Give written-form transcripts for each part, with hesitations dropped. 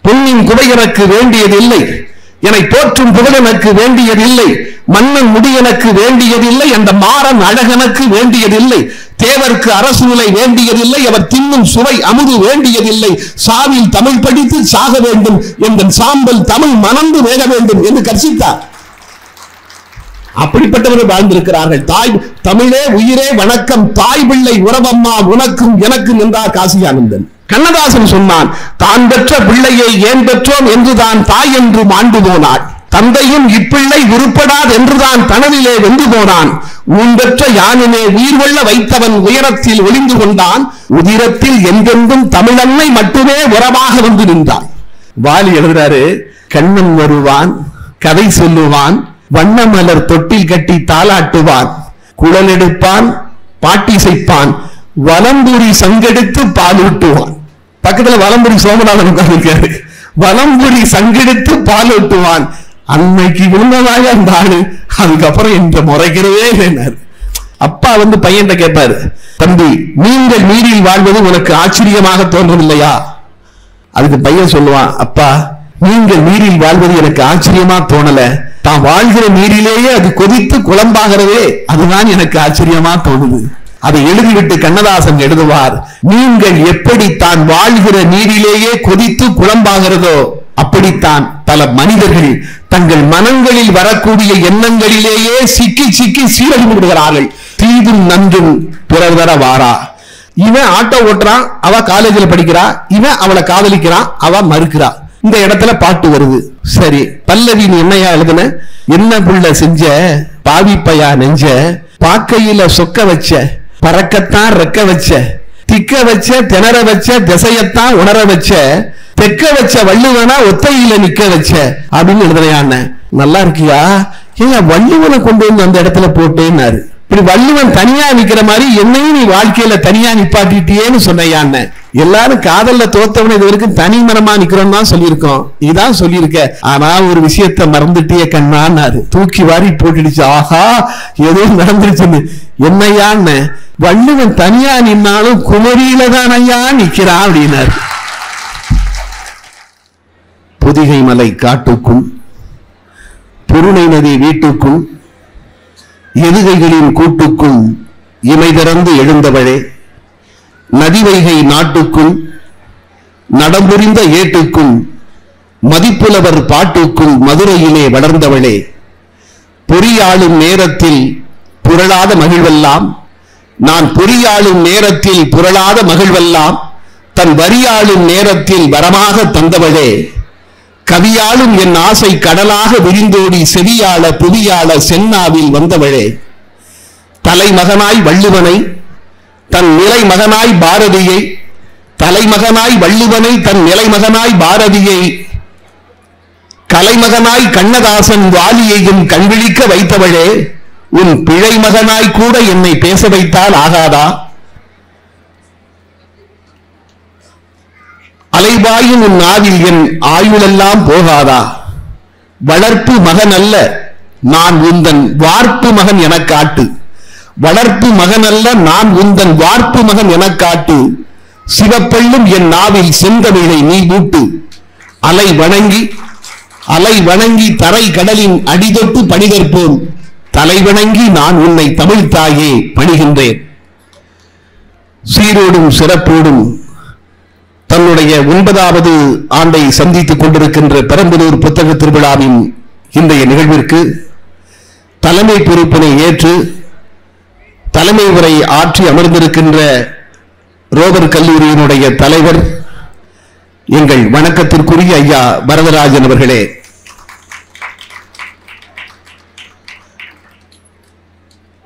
பொன்னின் குடை எனக்கு வேண்டியதில்லை, என்னை போற்றும் புகழ் எனக்கு வேண்டியதில்லை, மன்னன் முடி எனக்கு வேண்டியதில்லை, அந்த மாறன் அழகனுக்கு வேண்டியதில்லை, தேவருக்கு அரசு நிலை வேண்டியதில்லை, அவர் தின்னும் சுவை அமுது வேண்டியதில்லை, சாவில் தமிழ் படித்து சாக வேண்டும், என்ற சாம்பல் தமிழ் மணந்து வேக வேண்டும் என்று கர்சித்தார். அப்படிப்பட்டவர்கள் வாழ்ந்திருக்கிறார்கள். தாய் தமிழே உயிரே வணக்கம், தாய் பிள்ளை உறவம்மா உனக்கும் எனக்கும் என்றார் காசியானந்தன். கண்ணதாசன் சொன்னான், தான் பெற்ற பிள்ளையை ஏன் பெற்றோம் என்றுதான் தாய் என்று மாண்டு போனாள், தந்தையும் இப்பிள்ளை உருப்படாது என்றுதான் தனதிலே வென்று போனான், ஊன் பெற்ற யானினே உயிர் கொள்ள வைத்தவன் உயரத்தில் ஒளிந்து கொண்டான், உதிரத்தில் எங்கெங்கும் தமிழன்னை மட்டுமே உறவாக வந்து நின்றான். வாலி எழுதுறாரு, கண்ணன் வருவான், கதை சொல்லுவான், வண்ணமலர் தொட்டில் கட்டி தாளாட்டுவான், குழல் எடுப்பான், பாட்டிசைப்பான், வலம்புரி சங்கெடுத்து பாலூட்டுவான். பக்கத்துல வலம்புரி சோமநாதன் உட்கார்ந்திருக்காரு. வலம்புரி சங்கெடுத்து பாலூட்டுவான், அன்னைக்கு விழுந்ததாக அந்த ஆளு அதுக்கப்புறம் என்ற முறைக்கிறதே இல்லைன்னாரு. அப்பா வந்து பையன் கேட்பாரு, தம்பி நீங்கள் நீரில் வாழ்வது உனக்கு ஆச்சரியமாக தோன்றவில்லையா? அதுக்கு பையன் சொல்லுவான், அப்பா நீங்கள் நீரில் வாழ்வது எனக்கு ஆச்சரியமா தோணல, தான் வாழ்கிற நீரிலேயே அது கொதித்து குழம்பாகிறதே அதுதான் எனக்கு ஆச்சரியமா தோணுது. அதை எழுதிவிட்டு கண்ணதாசன் எழுதுவார், நீங்கள் எப்படி தான் வாழ்கிற நீரிலேயே கொதித்து குழம்பாகிறதோ அப்படித்தான் பல மனிதர்கள் தங்கள் மனங்களில் வரக்கூடிய எண்ணங்களிலேயே சிக்கி சிக்கி சீரழிந்து விடுகிறார்கள். தீதும் நன்றும் பிறர் தர வாரா. இவன் ஆட்டோ ஓட்டுறான், அவ காலேஜில் படிக்கிறா, இவன் அவளை காதலிக்கிறான், அவ மறுக்கிறா. இந்த இடத்துல பாட்டு வருது. சரி, பல்லவி நீ என்னையா எழுதுன? என்ன புள்ள செஞ்ச பாவிப்பையா நெஞ்ச, பாக்கையில சொக்க வச்ச, பறக்கத்தான் ரெக்க வச்ச, திக்க வச்ச, திணற வச்ச, திசையத்தான் உணர வச்ச, தெக்க வச்ச வள்ளுவனா ஒத்தையில நிக்க வச்ச அப்படின்னு எழுதுறையான்னு. நல்லா இருக்கியா? ஏங்க வள்ளுவனை கொண்டு வந்து அந்த இடத்துல போட்டேன்னாரு. இப்படி வள்ளுவன் தனியா நிக்கிற மாதிரி என்னையும் நீ வாழ்க்கையில தனியா நிப்பாட்டிட்டியேன்னு சொன்னையான்னு. எல்லாரும் காதல்ல தோத்தவன இது வரைக்கும் தனி மரமா நிக்கிறோம் தான் சொல்லியிருக்கோம், இதான் சொல்லியிருக்க. ஆனா ஒரு விஷயத்த மறந்துட்டிய கண்ணான்னாரு. தூக்கி வாரி போட்டுடுச்சு. ஆஹா ஏதோ நடந்துருச்சுன்னு. என்னையான்னு, வள்ளுவன் தனியா நின்னாலும் குமரியில தான் ஐயா நிக்கிறான் அப்படின்னாரு. பொதிகை மலை காட்டுக்கும் பொருணை நதி வீட்டுக்கும் எதுகைகளின் கூட்டுக்கும் இமை திறந்து எழுந்தவளே, நதிவைகை நாட்டுக்கும் நடம்புரிந்த ஏட்டுக்கும் மதிப்புலவர் பாட்டுக்கும் மதுரையிலே வளர்ந்தவளே, பொறியாளும் நேரத்தில் புரளாத மகிழ்வெல்லாம், நான் பொறியாளும் நேரத்தில் புரளாத மகிழ்வெல்லாம் தன் வரியாளும் நேரத்தில் வரமாக தந்தவளே, கவியாளும் என் ஆசை கடலாக விரிந்தோடி செவியாள புவியாள சென்னாவில் வந்தவளே, தலைமகனாய் வள்ளுவனை தன் நிலை மகனாய் பாரதியை, தலைமகனாய் வள்ளுவனை தன் நிலை மகனாய் பாரதியை, கலைமகனாய் கண்ணதாசன் வாலியையும் கண்விழிக்க வைத்தவளே, உன் பிழை மகனாய் கூட என்னை பேச வைத்தால் ஆகாதா? அலைவாயும் உன் நாவில் என் ஆயுளெல்லாம் போகாதா? வளர்ப்பு மகன் அல்ல நான் உந்தன் வார்ப்பு மகன் என காட்டு, வளர்ப்பு மகன் அல்ல நான் உந்தன் வார்ப்பு மகன் என காட்டு, சிவப்பள்ளும் என் நாவில் செந்தமிழை நீ ஊட்டு, அலை வணங்கி தரை கடலின் அடிதொட்டு பணிகற்போம், தலை வணங்கி நான் உன்னை தமிழ் தாயே பணிகின்றேன். சீரோடும் சிறப்போடும் தன்னுடைய 9வது ஆண்டை சந்தித்துக் கொண்டிருக்கின்ற பெரம்பலூர் புத்தக திருவிழாவின் இன்றைய நிகழ்விற்கு தலைமை பொறுப்பினை ஏற்று தலைமை உரை ஆற்றி அமர்ந்திருக்கின்ற ரோவர் கல்லூரியினுடைய தலைவர் எங்கள் வணக்கத்திற்குரிய ஐயா வரதராஜன் அவர்களே,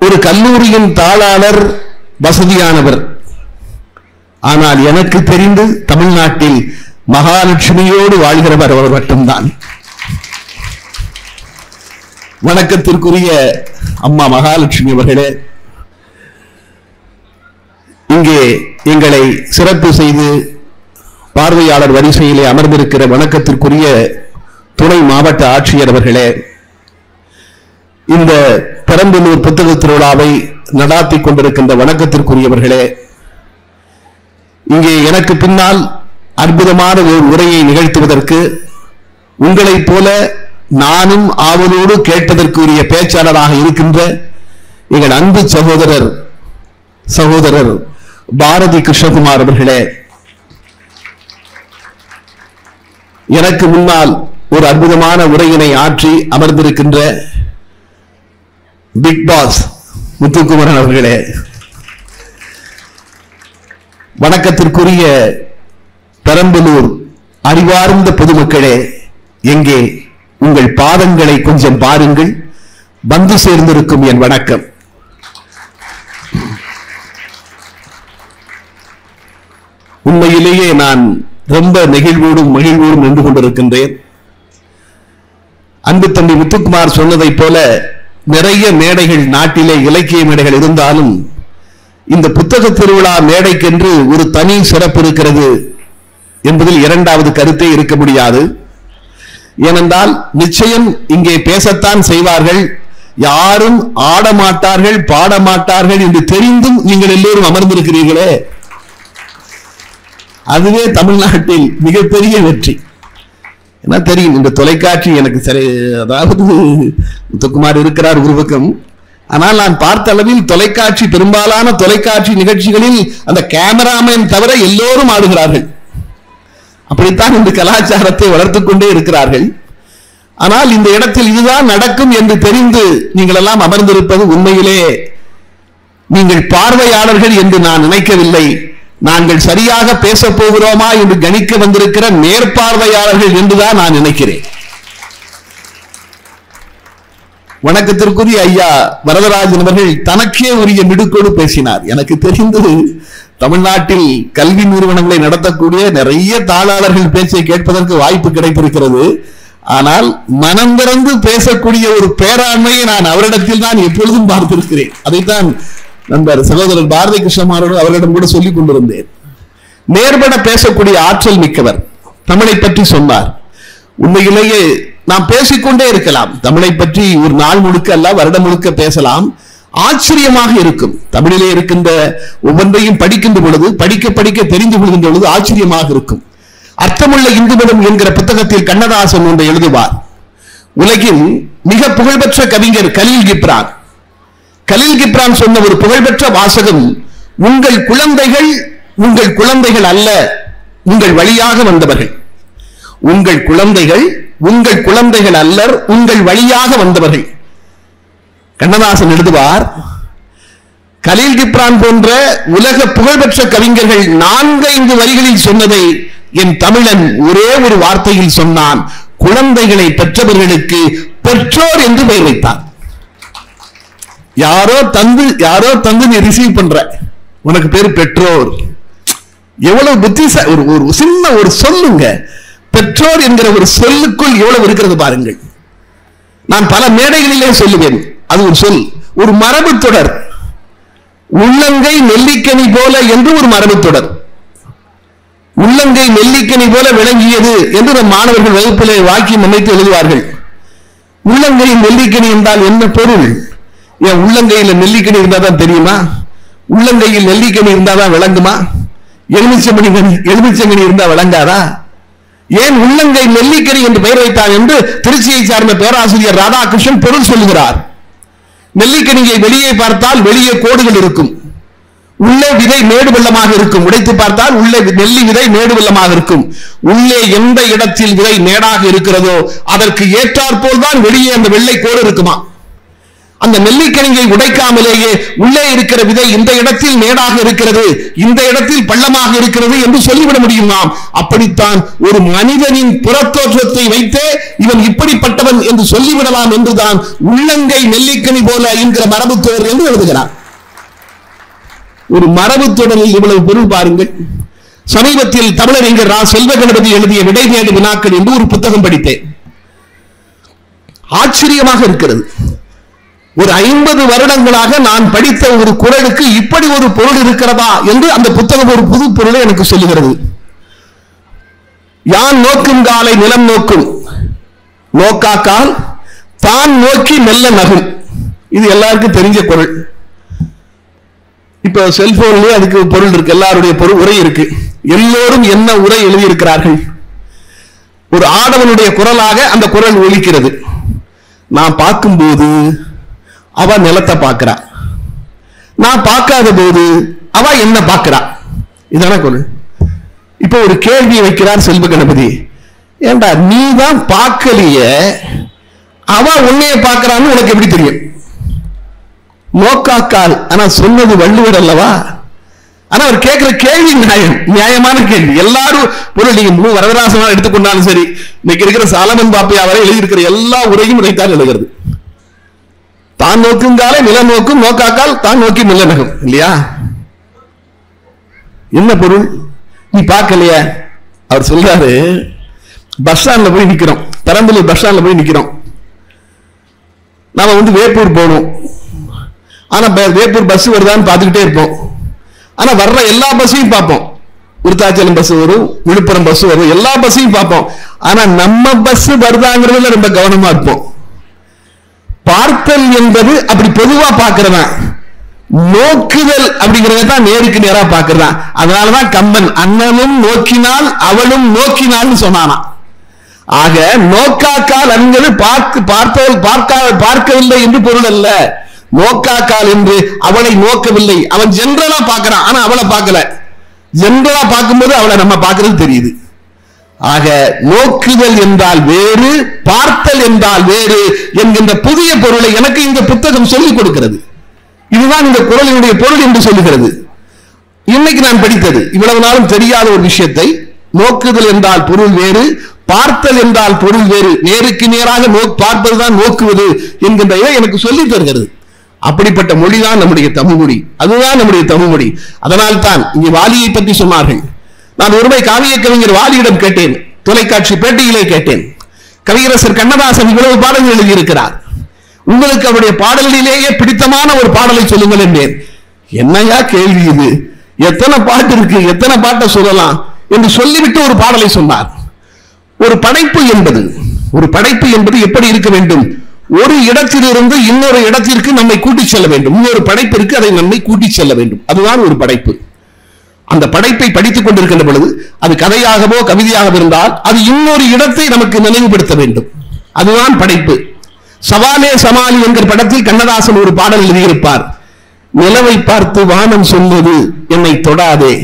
ஒரு கல்லூரியின் தாளாளர் வசதியானவர், ஆனால் எனக்கு தெரிந்து தமிழ்நாட்டில் மகாலட்சுமியோடு வாழ்கிறவர் அவர் மட்டும்தான். வணக்கத்திற்குரிய அம்மா மகாலட்சுமி அவர்களே, இங்கே எங்களை சிறப்பு செய்து பார்வையாளர் வரிசையிலே அமர்ந்திருக்கிற வணக்கத்திற்குரிய துணை மாவட்ட ஆட்சியர் அவர்களே, இந்த பெரம்பலூர் புத்தக திருவிழாவை நடாத்திக் கொண்டிருக்கின்ற வணக்கத்திற்குரியவர்களே, இங்கே எனக்கு பின்னால் அற்புதமான ஒரு உரையை நிகழ்த்துவதற்கு உங்களைப் போல நானும் ஆவலோடு கேட்பதற்குரிய பேச்சாளராக இருக்கின்ற எங்கள் அன்பு சகோதரர் பாரதி கிருஷ்ணகுமார் அவர்களே, எனக்கு முன்னால் ஒரு அற்புதமான உரையினை ஆற்றி அமர்ந்திருக்கின்ற பிக் பாஸ் முத்துக்குமரன் அவர்களே, வணக்கத்திற்குரிய பெரம்பலூர் அறிவார்ந்த பொதுமக்களே, எங்கே உங்கள் பாதங்களை கொஞ்சம் பாருங்கள், வந்து சேர்ந்திருக்கும் என் வணக்கம். உண்மையிலேயே நான் ரொம்ப நெகிழ்வோடும் மகிழ்வோடும் நின்று கொண்டிருக்கின்றேன். அன்பு தம்பி முத்துக்குமார் சொன்னதைப் போல நிறைய மேடைகள் நாட்டிலே இலக்கிய மேடைகள் இருந்தாலும் இந்த புத்தக திருவிழா மேடைக்கென்று ஒரு தனி சிறப்பு இருக்கிறது என்பதில் இரண்டாவது கருத்தே இருக்க முடியாது. ஏனென்றால் நிச்சயம் இங்கே பேசத்தான் செய்வார்கள், யாரும் ஆடமாட்டார்கள் பாடமாட்டார்கள் என்று தெரிந்தும் நீங்கள் எல்லோரும் அமர்ந்திருக்கிறீர்களே, அதுவே தமிழ்நாட்டில் மிகப்பெரிய வெற்றி. என்ன தெரியும், இந்த தொலைக்காட்சி எனக்கு சரி, அதாவது முத்துக்குமார் இருக்கிறார் ஒரு பக்கம், ஆனால் நான் பார்த்த அளவில் தொலைக்காட்சி, பெரும்பாலான தொலைக்காட்சி நிகழ்ச்சிகளில் அந்த கேமராமேன் தவிர எல்லோரும் ஆடுகிறார்கள். அப்படித்தான் இந்த கலாச்சாரத்தை வளர்த்துக் கொண்டே இருக்கிறார்கள். ஆனால் இந்த இடத்தில் இதுதான் நடக்கும் என்று தெரிந்து நீங்கள் எல்லாம் அமர்ந்திருப்பது உண்மையிலே நீங்கள் பார்வையாளர்கள் என்று நான் நினைக்கவில்லை. நாங்கள் சரியாக பேச போகிறோமா என்று கணிக்க வந்திருக்கிற மேற்பார்வையாளர்கள் என்றுதான் நான் நினைக்கிறேன். வணக்கத்திற்குரிய ஐயா வரதராஜன் அவர்கள் தனக்கே உரிய மிடுக்கோடு பேசினார். எனக்கு தெரிந்தது தமிழ்நாட்டில் கல்வி நிறுவனங்களை நடத்தக்கூடிய நிறைய தாளாளர்கள் பேச்சை கேட்பதற்கு வாய்ப்பு கிடைத்திருக்கிறது. ஆனால் மனம் திறந்து பேசக்கூடிய ஒரு பேராண்மையை நான் அவரிடத்தில் தான் எப்பொழுதும் பார்த்திருக்கிறேன். அதைத்தான் நண்பர் சகோதரர் பாரதி கிருஷ்ணகுமார் அவர்களிடம் கூட சொல்லிக் கொண்டிருந்தேன். நேர்பட பேசக்கூடிய ஆற்றல் மிக்கவர். தமிழை பற்றி சொன்னார். உண்மையிலேயே நாம் பேசிக்கொண்டே இருக்கலாம். தமிழை பற்றி ஒரு நாள் முழுக்க அல்ல, வருடம் முழுக்க பேசலாம். ஆச்சரியமாக இருக்கும். தமிழிலே இருக்கின்ற ஒவ்வொன்றையும் படிக்கின்ற பொழுது, படிக்க தெரிந்து கொள்கின்ற பொழுது ஆச்சரியமாக இருக்கும். அர்த்தமுள்ள இந்து மதம் என்கிற புத்தகத்தில் கண்ணதாசன் ஒன்றை எழுதுவார். உலகின் மிக புகழ்பெற்ற கவிஞர் கலீல் கிப்ரான் சொன்ன ஒரு புகழ்பெற்ற வாசகம், உங்கள் குழந்தைகள் அல்ல, உங்கள் வழியாக வந்தவர்கள். உங்கள் குழந்தைகள் அல்லர், உங்கள் வழியாக வந்தவர்கள். கண்ணதாசன் எழுதுவார், கலீல் கிப்ரான் போன்ற உலக புகழ்பெற்ற கவிஞர்கள் 4-5 வரிகளில் சொன்னதை என் தமிழன் ஒரே ஒரு வார்த்தையில் சொன்னான். குழந்தைகளை பெற்றவர்களுக்கு பெற்றோர் என்று பெயர் வைத்தார். யாரோ தந்து நீ ரிசீவ் பண்ற, உனக்கு பேரு பெற்றோர். எவ்வளவு புத்திசாலி! ஒரு சின்ன ஒரு சொல்லுங்க, பெற்றோர் என்கிற ஒரு சொல்லுக்குள் எவ்வளவு இருக்கிறது பாருங்கள். நான் பல மேடைகளிலே சொல்லுவேன், அது ஒரு சொல், ஒரு மரபு தொடர். உள்ளங்கை நெல்லிக்கனி போல என்று ஒரு மரபு தொடர். உள்ளங்கை நெல்லிக்கனி போல விளங்கியது என்று நம் மாணவர்கள் வகுப்பிலே வாக்கியம் அமைத்து எழுதுவார்கள். உள்ளங்கை நெல்லிக்கனி என்றால் என்ன பொருள்? ஏன் உள்ளங்கையில நெல்லிக்கனி இருந்தாதான் தெரியுமா? உள்ளங்கையில் நெல்லிக்கனி இருந்தாதான் விளங்குமா? எலுமிச்சங்கனி இருந்தா விளங்காதா? ஏன் உள்ளங்கை நெல்லிக்கனி என்று பெயர் வைத்தார் என்று திருச்சியை சார்ந்த பேராசிரியர் ராதாகிருஷ்ணன் பொருள் சொல்லுகிறார். நெல்லிக்கனியை வெளியே பார்த்தால் வெளியே கோடுகள் இருக்கும், உள்ளே விதை மேடு வெள்ளமாக இருக்கும். உடைத்து பார்த்தால் உள்ளே நெல்லி விதை மேடு வெள்ளமாக இருக்கும். உள்ளே எந்த இடத்தில் விதை மேடாக இருக்கிறதோ அதற்கு ஏற்றாற்போல் தான் வெளியே அந்த வெள்ளை கோடு இருக்குமா? அந்த நெல்லிக்கனியை உடைக்காமலேயே உள்ளே இருக்கிற விதை இந்த இடத்தில் மேடாக இருக்கிறது, இந்த இடத்தில் பள்ளமாக இருக்கிறது என்று சொல்லிவிட முடியுமா? அப்படித்தான் ஒரு மனிதனின் புறத்தோற்றத்தை வைத்தே இவன் இப்படிப்பட்டவன் என்று சொல்லிவிடலாம் என்றுதான் உள்ளங்கை நெல்லிக்கனி போல என்கிற மரபு தொடர் என்று எழுதுகிறார். ஒரு மரபு தொடரில் இவ்வளவு பொருள் பாருங்கள். சமீபத்தில் தமிழறிஞர் ரா செல்வ கணபதி எழுதிய விடைதேடு வினாக்கள் என்று ஒரு புத்தகம் படித்தேன். ஆச்சரியமாக இருக்கிறது. ஒரு 50 வருடங்களாக நான் படித்த ஒரு குறளுக்கு இப்படி ஒரு பொருள் இருக்கிறதா என்று அந்த புத்தகம் ஒரு புது பொருளை எனக்கு சொல்லுகிறது. யான் நோக்கும் காலை நிலம் நோக்கும், நோக்காக்கால் தான் நோக்கி மெல்ல நகும். இது எல்லாருக்கும் தெரிஞ்ச குறள். இப்ப செல்போன்லயே அதுக்கு பொருள் இருக்கு, எல்லாருடைய பொருள் உரை இருக்கு. எல்லோரும் என்ன உரை எழுதியிருக்கிறார்கள்? ஒரு ஆடவனுடைய குரலாக அந்த குரல் ஒலிக்கிறது. நான் பார்க்கும்போது அவ நிலத்தை பார்க்கிறா, நான் பார்க்காத போது அவ என்ன பார்க்கிறா. இதான குரல். இப்ப ஒரு கேள்வி வைக்கிறார் செல்வ கணபதி. ஏண்டா நீ தான் பார்க்கலைய, அவ உன்னைய பார்க்கிறான்னு உனக்கு எப்படி தெரியும்? நோக்காக்கால். ஆனா சொன்னது வள்ளுவர் அல்லவா? ஆனா அவர் கேட்கிற கேள்வி நியாயமான கேள்வி. எல்லாரும் பொருள் நீங்க முழு வரதராசனா எடுத்துக்கொண்டாலும் சரி, இன்னைக்கு இருக்கிற சாலமன் பாப்பையா வரை எழுதியிருக்கிற எல்லா உரையும் இதைத்தான் எழுதுகிறது. தான் நோக்குங்காலே நில நோக்கும், நோக்காக்கால் தான் நோக்கி நிலநகம் இல்லையா? என்ன பொருள்? நீ பார்க்கலையா? அவர் சொல்றாரு, பஸ் ஸ்டாண்ட்ல போய் நிக்கிறோம், பெரம்பலூர் பஸ் ஸ்டாண்ட்ல போய் நிக்கிறோம். நாம வேப்பூர் போகணும். ஆனா வேப்பூர் பஸ் வருதான்னு பார்த்துக்கிட்டே இருப்போம். ஆனா வர்ற எல்லா பஸ்ஸையும் பார்ப்போம். விருத்தாச்சலம் பஸ் வரும், விழுப்புரம் பஸ் வரும், எல்லா பஸ்ஸையும் பார்ப்போம். ஆனா நம்ம பஸ் வருதாங்கிறதுல ரொம்ப கவனமா இருப்போம். பார்த்தல் என்பது அப்படி பொதுவா பார்க்கிறதா, நோக்குதல் அப்படிங்கறதான் நேருக்கு நேரா பார்க்கிறதா. அதனாலதான் கம்பன் அண்ணனும் நோக்கினால் அவளும் நோக்கினான்னு சொன்னானா. ஆக நோக்காக்கால் என்கிறது பார்க்கவில்லை என்று பொருள் அல்ல. நோக்காக்கால் என்று அவளை நோக்கவில்லை. அவன் ஜெனரலா பார்க்கிறான், ஆனா அவளை பார்க்கல. ஜெனரலா பார்க்கும்போது அவளை நம்ம பார்க்கிறது தெரியுது. ஆக நோக்குதல் என்றால் வேறு, பார்த்தல் என்றால் வேறு என்கின்ற புதிய பொருளை எனக்கு இந்த புத்தகம் சொல்லிக் கொடுக்கிறது. இதுதான் இந்த குறளினுடைய பொருள் என்று சொல்லுகிறது. இன்னைக்கு நான் படித்தது, இவ்வளவு நாளும் தெரியாத ஒரு விஷயத்தை, நோக்குதல் என்றால் பொருள் வேறு, பார்த்தல் என்றால் பொருள் வேறு, நேருக்கு நேராக பார்ப்பதுதான் நோக்குவது என்கின்ற எனக்கு சொல்லித் தருகிறது. அப்படிப்பட்ட மொழிதான் நம்முடைய தமிழ் மொழி. அதுதான் நம்முடைய தமிழ் மொழி. அதனால் தான் இங்கே வாலியை பற்றி சொன்னார்கள். நான் ஒருமுறை காவிய கவிஞர் வாலியிடம் கேட்டேன், தொலைக்காட்சி பேட்டியிலே கேட்டேன், கவியரசர் கண்ணதாசன் இவ்வளவு பாடல்கள் எழுதியிருக்கிறார், உங்களுக்கு அவருடைய பாடல்களிலேயே பிடித்தமான ஒரு பாடலை சொல்லுங்கள் என்றேன். என்னையா கேள்வி இது, எத்தனை பாட்டு இருக்கு, எத்தனை பாட்டை சொல்லலாம் என்று சொல்லிவிட்டு ஒரு பாடலை சொன்னார். ஒரு படைப்பு என்பது எப்படி இருக்க வேண்டும்? ஒரு இடத்திலிருந்து இன்னொரு இடத்திற்கு நம்மை கூட்டி செல்ல வேண்டும். இன்னொரு படைப்பிற்கு அதை நம்மை கூட்டி செல்ல வேண்டும். அதுதான் ஒரு படைப்பு. அந்த படைப்பை படித்துக் கொண்டிருக்கின்ற பொழுது அது கதையாகவோ கவிதையாகவோ இருந்தால் அது இன்னொரு இடத்தை நமக்கு நினைவுபடுத்த வேண்டும். அதுதான் படைப்பு. சவாலே சமாளி என்கிற படத்தில் கண்ணதாசன் ஒரு பாடல் எழுதியிருப்பார். நிலவை பார்த்து வானம் சொன்னது என்னை தொடாதே.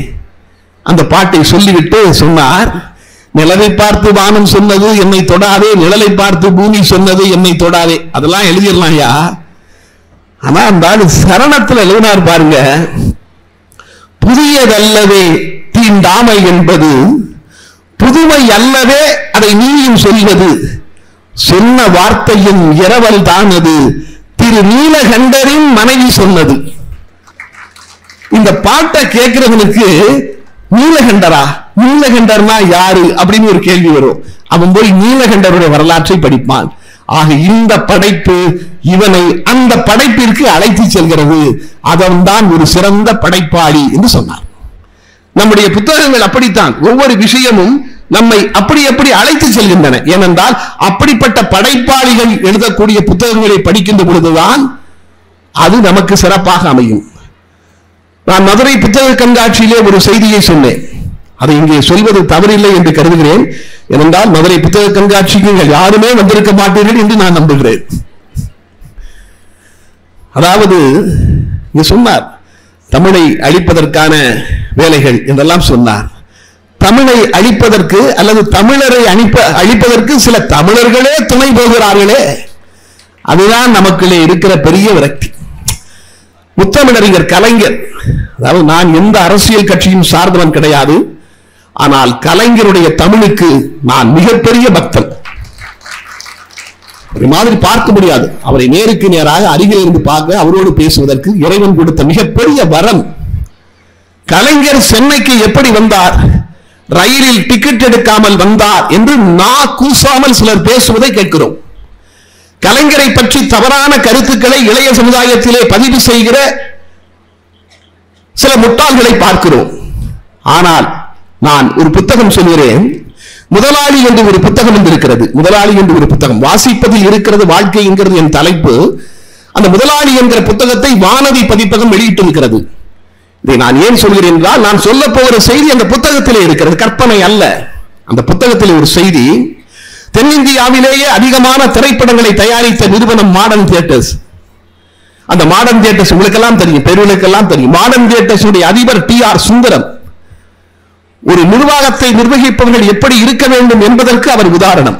அந்த பாட்டை சொல்லிவிட்டு சொன்னார், நிலவை பார்த்து வானம் சொன்னது என்னை தொடாதே, நிழலை பார்த்து பூமி சொன்னது என்னை தொடாதே. அதெல்லாம் எழுதிடலாம்யா. ஆனா அந்த சரணத்தில் எழுதினார் பாருங்க, புதியதல்லவே தீண்டாமை என்பது, புதுமை அல்லவே அதை நீயும் சொல்வது, சொன்ன வார்த்தையின் இரவல் தான் அது, திரு நீலகண்டரின் மனைவி சொன்னது. இந்த பாட்டை கேட்கிறவனுக்கு நீலகண்டரா, நீலகண்டர்னா யாரு அப்படின்னு ஒரு கேள்வி வரும். அவன் போய் நீலகண்டருடைய வரலாற்றை படிப்பான். ஆக இந்த படைப்பு இவனை அந்த படைப்பிற்கு அழைத்து செல்கிறது. அவன் தான் ஒரு சிறந்த படைப்பாளி என்று சொன்னார். நம்முடைய புத்தகங்கள் அப்படித்தான், ஒவ்வொரு விஷயமும் நம்மை அப்படி எப்படி அழைத்து செல்கின்றன. ஏனென்றால் அப்படிப்பட்ட படைப்பாளிகள் எழுதக்கூடிய புத்தகங்களை படிக்கின்ற பொழுதுதான் அது நமக்கு சிறப்பாக அமையும். நான் மதுரை புத்தக கண்காட்சியிலே ஒரு செய்தியை சொன்னேன். அதை இங்கே சொல்வது தவறில்லை என்று கருதுகிறேன். ஏனென்றால் மதுரை புத்தக கண்காட்சிக்கு யாருமே வந்திருக்க மாட்டீர்கள் என்று நான் நம்புகிறேன். அதாவது சொன்னார், தமிழை அழிப்பதற்கான வேலைகள் என்றெல்லாம் சொன்னார். தமிழை அழிப்பதற்கு அல்லது தமிழரை அழிப்பதற்கு சில தமிழர்களே துணை போகிறார்களே, அதுதான் நமக்குள்ளே இருக்கிற பெரிய விரக்தி. முத்தமிழறிஞர் கலைஞர், அதாவது நான் எந்த அரசியல் கட்சியும் சார்ந்தவன் கிடையாது, ஆனால் கலைஞருடைய தமிழுக்கு நான் மிகப்பெரிய பக்தன். ஒரு மாதிரி பார்க்க முடியாது, அவரை நேருக்கு நேராக அருகில் இருந்து பார்க்க, அவரோடு பேசுவதற்கு இறைவன் கொடுத்த மிகப்பெரிய வரம். கலைஞர் சென்னைக்கு எப்படி வந்தார், ரயிலில் டிக்கெட் எடுக்காமல் வந்தார் என்று கூசாமல் சிலர் பேசுவதை கேட்கிறோம். கலைஞரை பற்றி தவறான கருத்துக்களை இளைய சமுதாயத்திலே பதிவு செய்கிற சில முட்டாள்களை பார்க்கிறோம். ஆனால் நான் ஒரு புத்தகம் சொல்கிறேன், முதலாளி என்று ஒரு புத்தகம் இருக்கிறது. முதலாளி என்று ஒரு புத்தகம் வாசிப்பதில் இருக்கிறது வாழ்க்கை என்கிறது என் தலைப்பு. அந்த முதலாளி என்கிற புத்தகத்தை வானதி பதிப்பகம் வெளியிட்டிருக்கிறது. இதை நான் ஏன் சொல்கிறேன் என்றால், நான் சொல்ல போகிற செய்தி அந்த புத்தகத்திலே இருக்கிறது, கற்பனை அல்ல. அந்த புத்தகத்திலே ஒரு செய்தி, தென்னிந்தியாவிலேயே அதிகமான திரைப்படங்களை தயாரித்த நிறுவனம் மாடர்ன் தியேட்டர்ஸ். அந்த மாடர்ன் தியேட்டர்ஸ் உங்களுக்கெல்லாம் தெரியும், பெரியவர்களுக்கெல்லாம் தெரியும். மாடர்ன் தியேட்டர்ஸ் அதிபர் T.R. சுந்தரம். ஒரு நிர்வாகத்தை நிர்வகிப்பவர்கள் எப்படி இருக்க வேண்டும் என்பதற்கு அவர் உதாரணம்.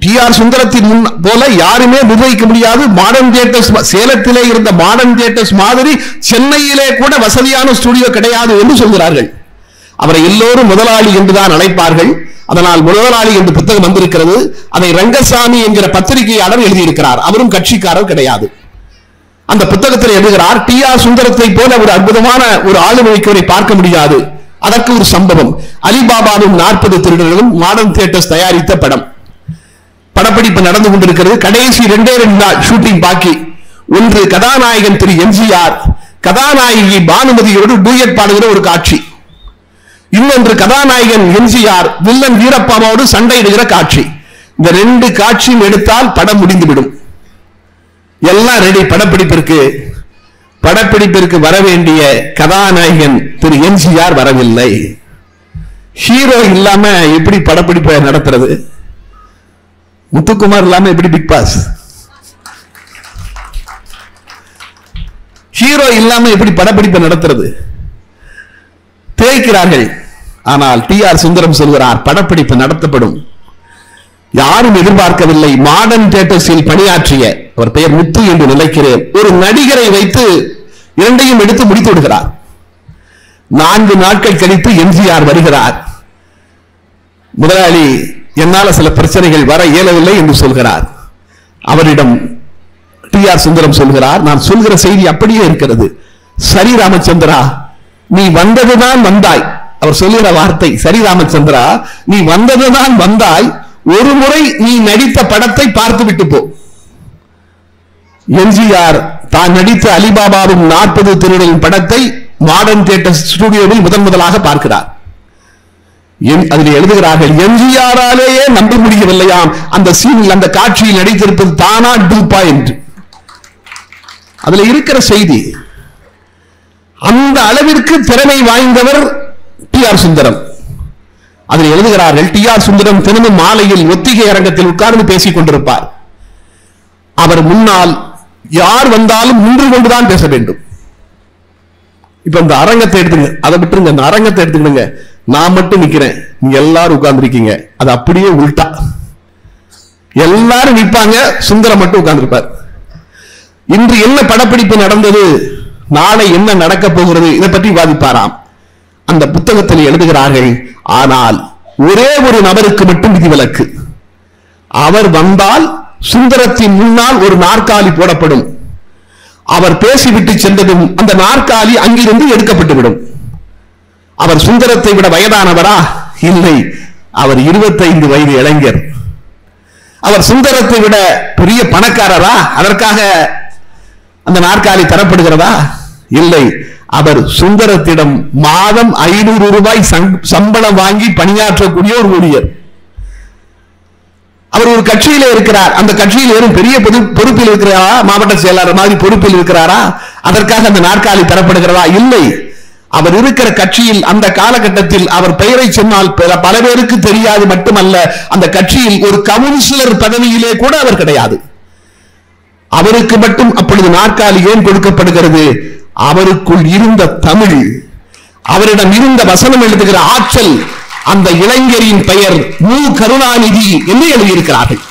T.R. சுந்தரத்தின் போல யாருமே நிர்வகிக்க முடியாது. மாடர்ன் தியேட்டர்ஸ், சேலத்திலே இருந்த மாடர்ன் தியேட்டர்ஸ் மாதிரி சென்னையிலே கூட வசதியான ஸ்டுடியோ கிடையாது என்று சொல்கிறார்கள். அவரை எல்லோரும் முதலாளி என்றுதான் அழைப்பார்கள். அதனால் முதலாளி என்று புத்தகம் வந்திருக்கிறது. அதை ரங்கசாமி என்கிற பத்திரிகையாளர் எழுதியிருக்கிறார். அவரும் கட்சிக்காரர் கிடையாது. அந்த புத்தகத்தில் எழுதுகிறார், T.R. சுந்தரத்தை போல ஒரு அற்புதமான ஒரு ஆளுமைக்கு பார்க்க முடியாது. அதற்கு ஒரு சம்பவம், அலிபாபாவும் 40 திருடர்களும் மாடர்ன் தியேட்டர்ஸ் தயாரித்த படம். படப்பிடிப்பு நடந்து கொண்டிருக்கிறது. கடைசி 2 நாள் ஷூட்டிங் பாக்கி. ஒன்று கதாநாயகன் திரு எம்ஜிஆர் கதாநாயகி பானுமதியோடு டூயட் பாடுகிற ஒரு காட்சி. இன்னொன்று கதாநாயகன் எம்ஜிஆர் வில்லன் வீரப்பாவோடு சண்டையிடுகிற காட்சி. இந்த 2 காட்சியும் எடுத்தால் படம் முடிந்துவிடும். எல்லாம் ரெடி. படப்பிடிப்பிற்கு வர வேண்டிய கதாநாயகன் திரு எம்ஜிஆர் வரவில்லை. ஹீரோ இல்லாம எப்படி படப்பிடிப்பை நடத்துறது? முத்துக்குமார் இல்லாம எப்படி பிக் பாஸ்? ஹீரோ இல்லாம எப்படி படப்பிடிப்பை நடத்துறது? தேய்க்கிறார்கள். ஆனால் T.R. சுந்தரம் சொல்கிறார், படப்பிடிப்பு நடத்தப்படும். யாரும் எதிர்பார்க்கவில்லை. மாடர்ன் தியேட்டர்ஸில் பணியாற்றிய, அவர் பெயர் முத்து என்று நினைக்கிறேன், ஒரு நடிகரை வைத்து 2ஐயும் எடுத்து முடித்து விடுகிறார். 4 நாட்கள் கழித்து எம்ஜிஆர் வருகிறார். முதலாளி, என்னால சில பிரச்சனைகள் வர இயலவில்லை என்று சொல்கிறார். அவரிடம் T.R. சுந்தரம் சொல்கிறார், நான் சொல்கிற செய்தி அப்படியே இருக்கிறது. சரி ராமச்சந்திரா, நீ வந்ததுதான் வந்தாய். அவர் சொல்லுகிற வார்த்தை, சரி ராமச்சந்திரா, நீ வந்ததுதான் வந்தாய். ஒரு முறை நீ நடித்த படத்தை பார்த்து விட்டு போ. எம்ஜிஆர் தான் நடித்த அலிபாபாவும் 40 திருடர்களின் படத்தை மாடர்ன் தியேட்டர் ஸ்டுடியோவில் முதலாக பார்க்கிறார். அதில் எழுதுகிறார்கள், எம்ஜிஆராலேயே நம்ப முடியவில்லையாம் அந்த சீனில், அந்த காட்சியில் நடித்திருப்பது தானா டூப்பா என்று. அதுல இருக்கிற செய்தி, அந்த அளவிற்கு திறமை வாய்ந்தவர் T.R. சுந்தரம். அதில் எழுதுகிறார்கள், T.R. சுந்தரம் தினமும் மாலையில் ஒத்திகை அரங்கத்தில் உட்கார்ந்து பேசிக் கொண்டிருப்பார். அவர் முன்னால் யார் வந்தாலும் நின்று கொண்டுதான் பேச வேண்டும். இப்ப இந்த அரங்கத்தை எடுத்துங்க, அதை விட்டுருங்க, இந்த அரங்கத்தை எடுத்துக்கிடுங்க. நான் மட்டும் நிக்கிறேன், நீங்க எல்லாரும் உட்கார்ந்து இருக்கீங்க. அது அப்படியே உள்டா. எல்லாரும் நிற்பாங்க, சுந்தரம் மட்டும் உட்கார்ந்து இருப்பார். இன்று என்ன படப்பிடிப்பு நடந்தது, நாளை என்ன நடக்க போகிறது, இதை பற்றி விவாதிப்பாராம். அந்த புத்தகத்தில் எழுதுகிறார்கள், ஆனால் ஒரே ஒரு நபருக்கு மட்டும் விதிவிலக்கு. அவர் வந்தால் சுந்தரத்தின் முன்னால் ஒரு நாற்காலி போடப்படும். அவர் பேசிவிட்டு சென்றதும் அந்த நாற்காலி அங்கிருந்து எடுக்கப்பட்டுவிடும். அவர் சுந்தரத்தை விட வயதானவரா? இல்லை, அவர் 25 வயது இளைஞர். அவர் சுந்தரத்தை விட பெரிய பணக்காரரா? அதற்காக அந்த நாற்காலி தரப்படுகிறதா? இல்லை, அவர் சுந்தரத்திடம் மாதம் 500 ரூபாய் சம்பளம் வாங்கி பணியாற்றக்கூடிய ஒரு ஊழியர். அவர் ஒரு கட்சியில இருக்கிறார். அந்த கட்சியில் ஏறும் பெரிய பொறுப்பில் இருக்கிறாரா? மாவட்ட செயலாளர் மாதிரி பொறுப்பில் இருக்கிறாரா? அதற்காக அந்த நாற்காலி தரப்படுகிறதா? இல்லை. அவர் இருக்கிற கட்சியில் அந்த காலகட்டத்தில் அவர் பெயரை சொன்னால் பல பேருக்கு தெரியாது மட்டுமல்ல, அந்த கட்சியில் ஒரு கவுன்சிலர் பதவியிலே கூட அவர் கிடையாது. அவருக்கு மட்டும் அப்பொழுது நாற்காலி ஏன் கொடுக்கப்படுகிறது? அவருக்குள் இருந்த தமிழ், அவரிடம் இருந்த வசனம் எழுதுகிற ஆற்றல். அந்த இளைஞரின் பெயர் மு. கருணாநிதி என்று எழுதியிருக்கிறார்கள்.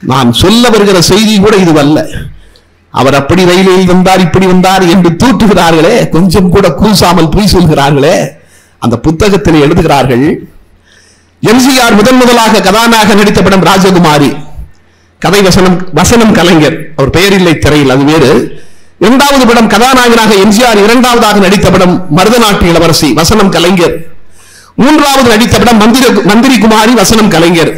நான் சொல்ல வருகிற செய்தி கூட இதுவல்ல. அவர் அப்படி ரயிலில் வந்தார், இப்படி வந்தார் என்று தூற்றுகிறார்களே, கொஞ்சம் கூட கூசாமல் பொய் சொல்கிறார்களே. அந்த புத்தகத்தில் எழுதுகிறார்கள், எம்ஜிஆர் முதலாக கதாநாயகனாக நடித்த படம் ராஜகுமாரி. கதை வசனம் கலைஞர், அவர் பெயர் இல்லை திரையில், அது வேறு. 2வது படம் கதாநாயகனாக எம்ஜிஆர் 2வதாக நடித்த படம் மருதநாட்டு இளவரசி, வசனம் கலைஞர். 3வது நடித்த படம் மந்திரி குமாரி, வசனம் கலைஞர்.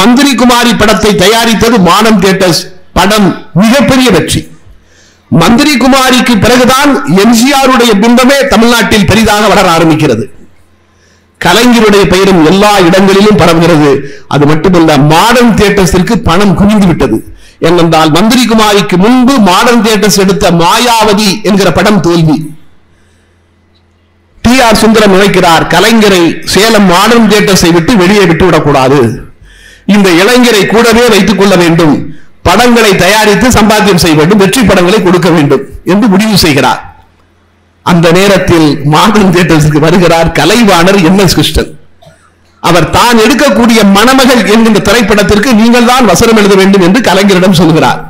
மந்திரி குமாரி படத்தை தயாரித்தது மாடர்ன் தியேட்டர்ஸ். படம் மிகப்பெரிய வெற்றி. மந்திரி குமாரிக்கு பிறகுதான் எம்ஜிஆருடைய பிம்பமே தமிழ்நாட்டில் பெரிதாக வளர ஆரம்பிக்கிறது. கலைஞருடைய பெயரும் எல்லா இடங்களிலும் பரவுகிறது. அது மட்டுமல்ல, மாடர்ன் தியேட்டர்ஸிற்கு பணம் குவிந்து விட்டது. என்னென்றால் மந்திரி குமாரிக்கு முன்பு மாடர்ன் தியேட்டர்ஸ் எடுத்த மாயாவதி என்கிற படம் தோல்வி. டி.ஆர். சுந்தரம் நினைக்கிறார், கலைஞரை சேலம் மாடர்ன் தியேட்டர்ஸை விட்டு வெளியே விட்டுவிடக்கூடாது, இந்த இளைஞரை கூடவே வைத்துக் கொள்ள வேண்டும், படங்களை தயாரித்து சம்பாத்தியம் செய்ய வேண்டும், வெற்றி படங்களை கொடுக்க வேண்டும் என்று முடிவு செய்கிறார். அந்த நேரத்தில் மாடர்ன் தியேட்டர்ஸுக்கு வருகிறார் கலைவாணர் என்.எஸ். கிருஷ்ணன். அவர் தான் எடுக்கக்கூடிய மணமகள் என்கின்ற திரைப்படத்திற்கு நீங்கள் தான் வசனம் எழுத வேண்டும் என்று கலைஞரிடம் சொல்கிறார்.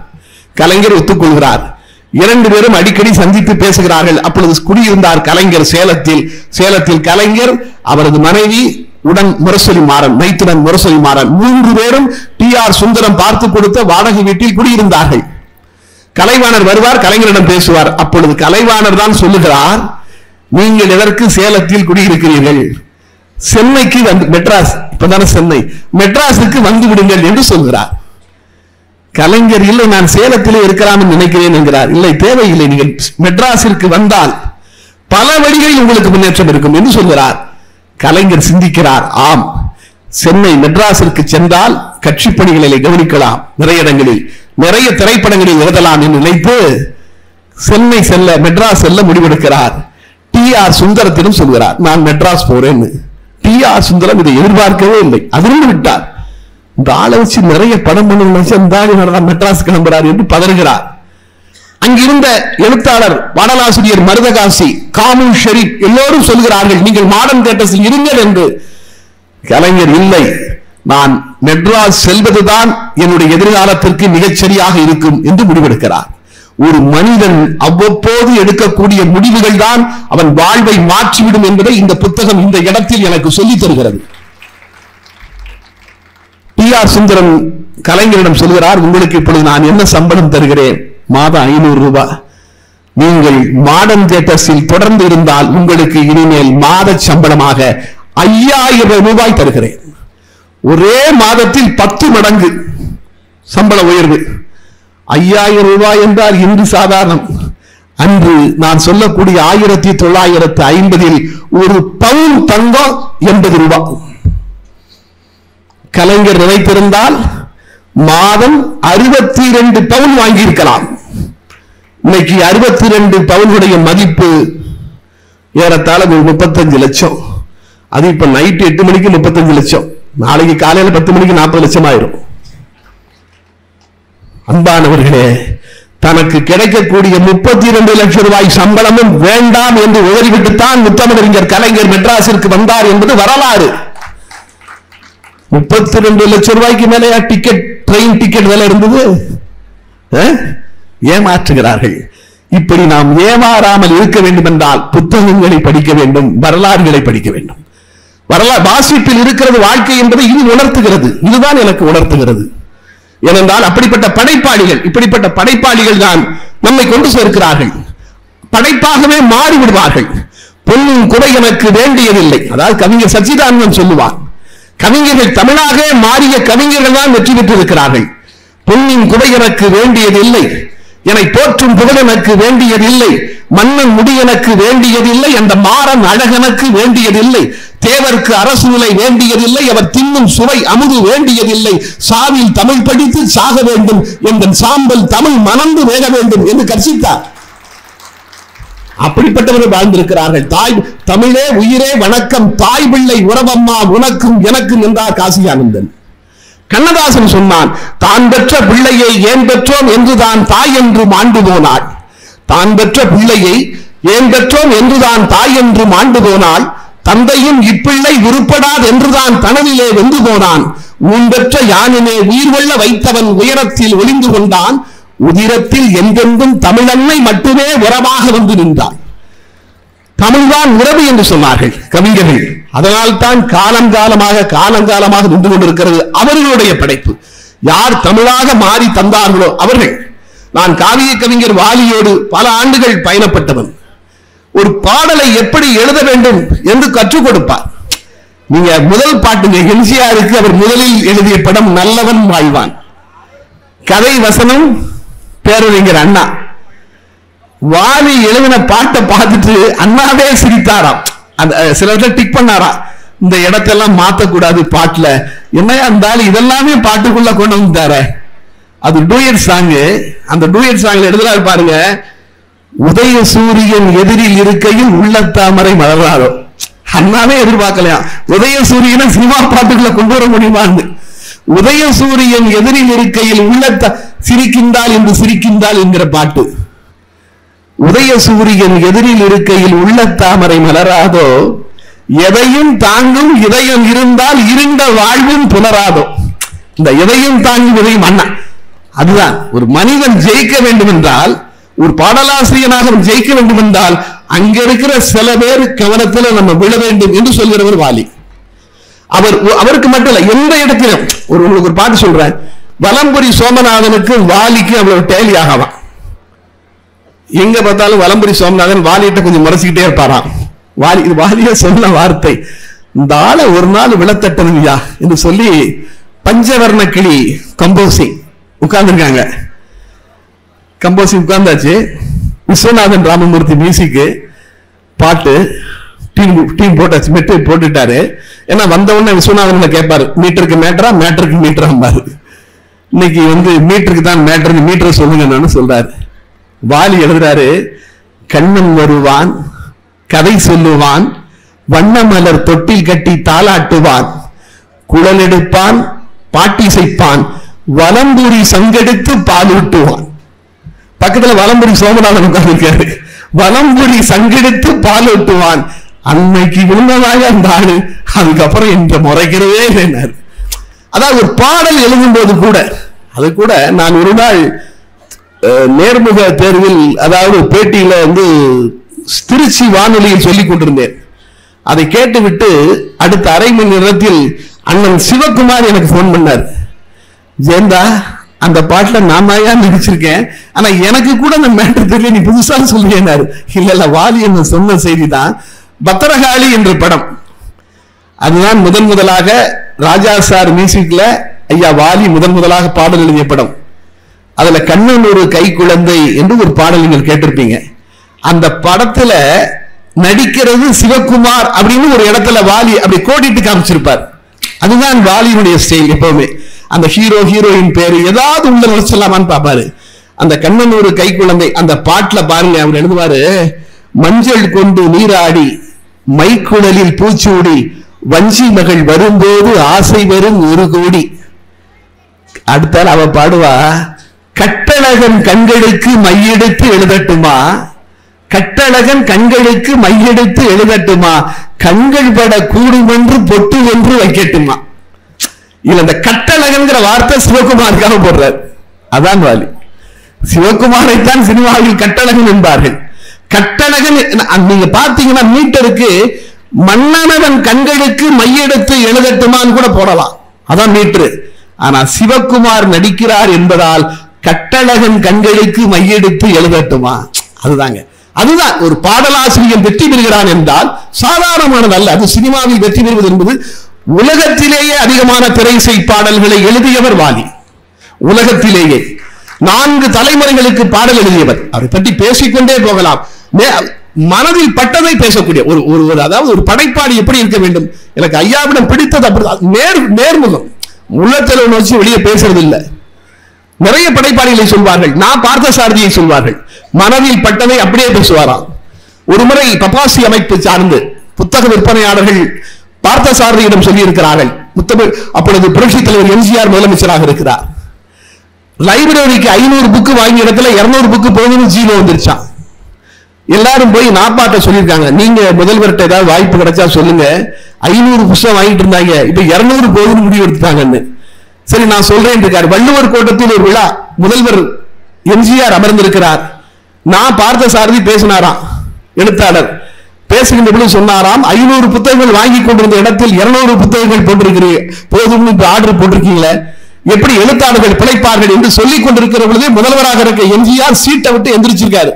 கலைஞர் ஒத்துக்கொள்கிறார். இரண்டு பேரும் அடிக்கடி சந்தித்து பேசுகிறார்கள். அப்பொழுது குடியிருந்தார் கலைஞர் சேலத்தில் கலைஞர், அவரது மனைவி, உடன் முரசொலி மாறன், மைத்துடன் முரசொலி மாறன், 3 பேரும் டி.ஆர். சுந்தரம் பார்த்து கொடுத்த வாடகை வீட்டில் குடியிருந்தார்கள். கலைவாணர் வருவார், கலைஞரிடம் பேசுவார். அப்பொழுது கலைவாணர் தான் சொல்லுகிறார், நீங்கள் எதற்கு சேலத்தில் குடியிருக்கிறீர்கள், சென்னைக்கு வந்து, மெட்ராஸ் இப்பதான சென்னை, மெட்ராஸுக்கு வந்து விடுங்கள் என்று சொல்கிறார். கலைஞர், இல்லை நான் சேலத்திலே இருக்கலாம் நினைக்கிறேன் என்கிறார். இல்லை, தேவையில்லை, நீங்கள் மெட்ராஸிற்கு வந்தால் பல வழிகளில் உங்களுக்கு முன்னேற்றம் இருக்கும் என்று சொல்கிறார். கலைஞர் சிந்திக்கிறார், ஆம், சென்னை மெட்ராஸிற்கு சென்றால் கட்சி பணிகளை கவனிக்கலாம், நிறைய இடங்களில் நிறைய திரைப்படங்களில் எழுதலாம் என்று நினைத்து சென்னை செல்ல, மெட்ராஸ் செல்ல முடிவெடுக்கிறார். டி.ஆர். சுந்தரத்திடம் சொல்கிறார், நான் மெட்ராஸ் போறேன். டி.ஆர். சுந்தரம் இதை எதிர்பார்க்கவே இல்லை, அதிர்ந்து விட்டார். இந்த ஆளை வச்சு நிறைய படம் பண்ண மெட்ராஸ் கிளம்புறார் என்று பதறுகிறார். அங்கிருந்த எழுத்தாளர், பாடலாசிரியர் மருதகாசி, காமு ஷெரீப் எல்லோரும் சொல்கிறார்கள், நீங்கள் மாடர்ன் தியேட்டர்ஸ் இருங்கள் என்று. கலைஞர், இல்லை, நான் மெட்ராஸ் செல்வதுதான் என்னுடைய எதிர்காலத்திற்கு மிகச்சரியாக இருக்கும் என்று முடிவெடுக்கிறார். ஒரு மனிதன் அவ்வப்போது எடுக்கக்கூடிய முடிவுகள் தான் அவன் வாழ்வை மாற்றிவிடும் என்பதை இந்த புத்தகம் இந்த இடத்தில் எனக்கு சொல்லித் தருகிறது. டி.ஆர். சுந்தரம் கலைஞரிடம் சொல்கிறார், உங்களுக்கு இப்பொழுது நான் என்ன சம்பளம் தருகிறேன், மாதம் 500 ரூபாய். நீங்கள் மாடர்ன் தியேட்டர்ஸில் தொடர்ந்து இருந்தால் உங்களுக்கு இனிமேல் மாத சம்பளமாக 5000 ரூபாய் தருகிறேன். ஒரே மாதத்தில் 10 மடங்கு சம்பள உயர்வு. 5000 ரூபாய் என்றால் இன்று சாதாரணம். அன்று நான் சொல்லக்கூடிய 1950 ஒரு பவுன் தங்கம் 80 ரூபாய். கலைஞர் நினைத்திருந்தால் மாதம் 62 பவுன் வாங்கியிருக்கலாம். இன்னைக்கு 62 பவுனுடைய மதிப்பு ஏறத்தாழ 35 லட்சம். அது இப்ப நைட் 8 மணிக்கு 35 லட்சம், நாளைக்கு காலையில 10 மணிக்கு 40 லட்சம் ஆயிரும். அன்பானவர்களே, தனக்கு கிடைக்கக்கூடிய 32 லட்சம் ரூபாய் சம்பளமும் வேண்டாம் என்று உதறிவிட்டுத்தான் முத்தமிழறிஞர் கலைஞர் மெட்ராஸிற்கு வந்தார் என்பது வரலாறு. 32 லட்சம் ரூபாய்க்கு மேலே டிக்கெட், ட்ரெயின் டிக்கெட் விலை இருந்தது. ஏமாற்றுகிறார்கள். இப்படி நாம் ஏமாறாமல் இருக்க வேண்டும் என்றால் புத்தகங்களை படிக்க வேண்டும், வரலாறுகளை படிக்க வேண்டும். வரலாறு வாசிப்பில் இருக்கிறது வாழ்க்கை என்பதை இது உணர்த்துகிறது. இதுதான் எனக்கு உணர்த்துகிறது. ஏனென்றால் அப்படிப்பட்ட படைப்பாளிகள், இப்படிப்பட்ட படைப்பாளிகள் தான் நம்மை கொண்டு சேர்க்கிறார்கள். படைப்பாகவே மாறிவிடுவார்கள். பொன்னும் குறை எனக்கு வேண்டியதில்லை. அதாவது கவிஞர் சச்சிதானந்தன் சொல்லுவார், கவிஞர்கள் தமிழாக மாறிய கவிஞர்கள் தான் வெற்றி பெற்றிருக்கிறார்கள். பொன்னின் குறை எனக்கு வேண்டியதில்லை, என்னை போற்றும் புகழ் எனக்கு வேண்டியதில்லை, மன்னன் முடி எனக்கு வேண்டியதில்லை, அந்த மாறன் அழகனுக்கு வேண்டியதில்லை, தேவருக்கு அரசுலை வேண்டியதில்லை, அவர் தின்னும் சுவை அமுது வேண்டியதில்லை, சாவில் தமிழ் படித்து சாக வேண்டும், என்ற சாம்பல் தமிழ் மணந்து வேக வேண்டும் என்று கர்சித்தார். அப்படிப்பட்டவர்கள் வாழ்ந்திருக்கிறார்கள். தாய் தமிழே உயிரே வணக்கம், தாய் பிள்ளை உறவம்மா உனக்கும் எனக்கும் என்றார் காசியானந்தன். கண்ணதாசன் சொன்னான், தான் பெற்ற பிள்ளையை ஏன் பெற்றோம் என்று தான் தாய் என்று மாண்டு போனாள். தான் பெற்ற பிள்ளையை ஏன் பெற்றோம் என்றுதான் தாய் என்று மாண்டு போனாள். தந்தையும் இப்பிள்ளை உருப்படாது என்றுதான் தனதிலே வெந்து போனான். ஊன்பெற்ற யானினை உயிர் கொள்ள வைத்தவன் உயரத்தில் ஒளிந்து கொண்டான். உதிரத்தில் எங்கெங்கும் தமிழன்னை மட்டுமே உறவாக வந்து நின்றான். தமிழ்தான் உறவு என்று சொன்னார்கள் கவிஞர்கள். அதனால் தான் காலங்காலமாக நின்று கொண்டிருக்கிறது அவர்களுடைய படைப்பு. யார் தமிழாக மாறி தந்தார்களோ அவர்கள். நான் காவிய கவிஞர் வாலியோடு பல ஆண்டுகள் பயணப்பட்டவன். ஒரு பாடலை எப்படி எழுத வேண்டும் என்று கற்றுக் கொடுப்பார். நீங்க முதல் பாட்டுங்க எம்ஜிஆருக்கு அவர் முதலில் எழுதிய படம் நல்லவன் வாழ்வான். கதை வசனம் பேரறிஞர் அண்ணா. வாலி எழுதின பாட்டை பார்த்துட்டு அண்ணாவே சிரித்தாராம். சில டிக் பண்ணாரா, இந்த இடத்தெல்லாம் மாத்தக்கூடாது பாட்டுல, என்னையா இருந்தாலும் இதெல்லாமே பாட்டுக்குள்ள கொண்டு வந்தார அது டூயட் சாங். அந்த டூயட் சாங்ல எழுதுறாரு பாருங்க, உதய சூரியன் எதிரில் இருக்கையில் உள்ளத்தாமரை மலராதோ. அண்ணாவே எதிர்பார்க்கலையா உதய சூரியனை சினிமா பாட்டுக்குள்ள கொண்டு வர முடியுமான்னு. உதய சூரியன் எதிரில் இருக்கையில் சிரிக்கின்றாள் என்று சிரிக்கின்றாள் என்கிற பாட்டு. உதய சூரியன் எதிரில் இருக்கையில் உள்ளத்தாமரை மலராதோ, எதையும் தாங்கும் இதயம் இருந்தால் இருண்ட வாழ்வும் புலராதோ. இந்த எதையும் தாங்கும் இதயம் அண்ணா. அதுதான் ஒரு மனிதன் ஜெயிக்க வேண்டும் என்றால், ஒரு பாடலாசிரியனாக ஜெயிக்க வேண்டும் என்றால் அங்க இருக்கிற சில பேர் கவனத்தில் நம்ம விழ வேண்டும் என்று சொல்கிறவர் வாலி. அவருக்கு மட்டும் இல்ல, எந்த இடத்திலும் உங்களுக்கு ஒரு பாட்டு சொல்றேன், வலம்புரி சோமநாதனுக்கு வாலிக்கு அவ்வளவு டேலி ஆகலாம். எங்க பார்த்தாலும் வலம்புரி சோமநாதன் வாலிட்ட கொஞ்சம் முறைச்சிக்கிட்டே இருப்பாராம். வாலிய சொன்ன வார்த்தை, இந்த ஆளை ஒரு நாள் விழத்தட்டணுயா என்று சொல்லி பஞ்சவர்ண கிளி கம்போசிங் உட்கார்ந்துருக்காங்க. கம்போசிங் உட்கார்ந்தாச்சு. விஸ்வநாதன் ராமமூர்த்தி மியூசிக்கு பாட்டு டீம் போட்டாச்சு, மெட்டு போட்டுட்டாரு. ஏன்னா வந்த உடனே விஸ்வநாதன் கேட்பாரு, மீட்டருக்கு மேட்டரா மேட்டருக்கு மீட்டரா பாரு. இன்னைக்கு மீட்டருக்கு தான் மேட்டர், மீட்டர் சொல்லுங்க சொல்றாரு. வாலி எழுதுறாரு, கண்ணன் வருவான், கதை சொல்லுவான், வண்ணமலர் தொட்டில் கட்டி தாளாட்டுவான், குழல் எடுப்பான், பாட்டிசைப்பான், வலம்புரி சங்கெடுத்து பாலூட்டுவான். பக்கத்துல வலம்புரி சோமநாதன் உட்கார்ந்திருக்காரு. வலம்புரி சங்கெடுத்து பாலூட்டுவான், அன்னைக்கு விழுந்ததாக அந்த ஆளு அதுக்கப்புறம் என்ற முறைக்கிறதே இல்லைன்னாரு. அதாவது ஒரு பாடல் எழுதும் போது கூட, அது கூட நான் ஒரு நாள் நேர்முக தேர்வில், அதாவது பேட்டியில திருச்சி வானொலியில் சொல்லிக் கொண்டிருந்தேன். அதை கேட்டுவிட்டு அடுத்த அரை மணி நேரத்தில் அண்ணன் சிவகுமார் எனக்கு போன் பண்ணார். ஜெயந்தா, அந்த பாட்டுல நான் தான் நடிச்சிருக்கேன், ஆனா எனக்கு கூட அந்த மேட்டர் தெரியல, நீ புதுசா சொல்றேன்னாரு. இல்ல வாலி என்ன சொன்ன செய்தி தான். பத்திரகாளி என்ற படம், அதுதான் முதலாக ராஜா சார் மியூசிக்ல ஐயா வாலி முதலாக பாடல் எழுதிய படம். அதுல கண்ணன் ஒரு கை குழந்தை என்று ஒரு பாடல் நீங்கள் கேட்டிருப்பீங்க. அந்த படத்துல நடிக்கிறது சிவகுமார் அப்படின்னு ஒரு இடத்துல வாலி அப்படி கோடிட்டு காமிச்சிருப்பார். அதுதான் வாலியினுடைய ஸ்டைல். எப்பவுமே அந்த ஹீரோ ஹீரோயின் பேரு ஏதாவது உள்ள நினைச்சலாமான்னு பாப்பாரு. அந்த கண்ணன் ஒரு கை குழந்தை அந்த பாட்டுல பாருங்க, அவர் எழுதுவாரு, மஞ்சள் கொண்டு நீராடி மைக்குழலில் பூச்சூடி வஞ்சி மகள் வரும்போது ஆசை வரும் 1 கோடி. அடுத்தால் அவ பாடுவா, கட்டழகன் கண்களுக்கு மையெடுத்து எழுதட்டுமா, கட்டழகன் கண்களுக்கு மையெடுத்து எழுதட்டுமா, கண்கள் பட கூடும் என்று பொட்டு என்று வைக்கட்டுமா. இல்ல இந்த கட்டழகன்கிற வார்த்தை சிவகுமாருக்காக போடுறார். அதான் வாலி. சிவகுமாரைத்தான் சினிமாவில் கட்டழகன் என்பார்கள். கட்டழகன் நீங்க பாத்தீங்கன்னா மீட்டருக்கு மன்னனவன் கண்களுக்கு மையெடுத்து எழுதட்டுமான்னு கூட போடலாம், அதான் மீட்டரு. ஆனா சிவகுமார் நடிக்கிறார் என்பதால் கட்டழகன் கண்களுக்கு மையெடுத்து எழுதட்டுமா, அதுதாங்க. அதுதான் ஒரு பாடலாசிரியர் வெற்றி பெறுகிறான் என்றால் சாதாரணமானது அல்ல. அது சினிமாவில் வெற்றி பெறுவது என்பது, உலகத்திலேயே அதிகமான திரைசை பாடல்களை எழுதியவர் வாலி. உலகத்திலேயே 4 தலைமுறைகளுக்கு பாடல் எழுதியவர். அவரை பற்றி பேசிக்கொண்டே போகலாம். மனதில் பட்டதை பேசக்கூடிய ஒரு அதாவது ஒரு படைப்பாளி எப்படி இருக்க வேண்டும். எனக்கு ஐயாவிடம் பிடித்தது அப்படி நேர்முகம், உள்ளத்தில் வச்சு வெளியே பேசுறது இல்லை. நிறைய படைப்பாளிகளை சொல்வார்கள், நான் பார்த்த சாரதியை சொல்வார்கள், மனதில் பட்டதை அப்படியே பேசுவாராம். ஒருமுறை பப்பாசி அமைப்பு சார்ந்து புத்தக விற்பனையாளர்கள் பார்த்த சாரதியிடம் சொல்லி இருக்கிறார்கள். அப்பொழுது புரட்சி தலைவர் எம்ஜிஆர் முதலமைச்சராக இருக்கிறார். லைப்ரரிக்கு 500 புக்கு வாங்கிய இடத்துல 200 புக்கு போகணும்னு ஜீவோ வந்துருச்சான். எல்லாரும் போய் நாப்பாட்ட சொல்லியிருக்காங்க, நீங்க முதல்வர்கிட்ட ஏதாவது வாய்ப்பு கிடைச்சா சொல்லுங்க, 500 புத்தகம் வாங்கிட்டு இருந்தாங்க, இப்ப 200 போகுதுன்னு முடிவு எடுத்துட்டாங்கன்னு. சரி நான் சொல்றேன் இருக்காரு. வள்ளுவர் கோட்டத்தில் ஒரு விழா, முதல்வர் எம்ஜிஆர் அமர்ந்திருக்கிறார். நான் பார்த்த சாரதி பேசினாராம், எழுத்தாளர் பேசுகின்ற பொழுது சொன்னாராம், 500 புத்தகங்கள் வாங்கி கொண்டிருந்த இடத்தில் 200 புத்தகங்கள் போட்டிருக்கிறீங்க, போதும்னு இப்ப ஆர்டர் போட்டிருக்கீங்களே, எப்படி எழுத்தாளர்கள் பிழைப்பார்கள் என்று சொல்லிக் கொண்டிருக்கிற பொழுதே முதல்வராக இருக்க எம்ஜிஆர் சீட்டை விட்டு எந்திரிச்சிருக்காரு.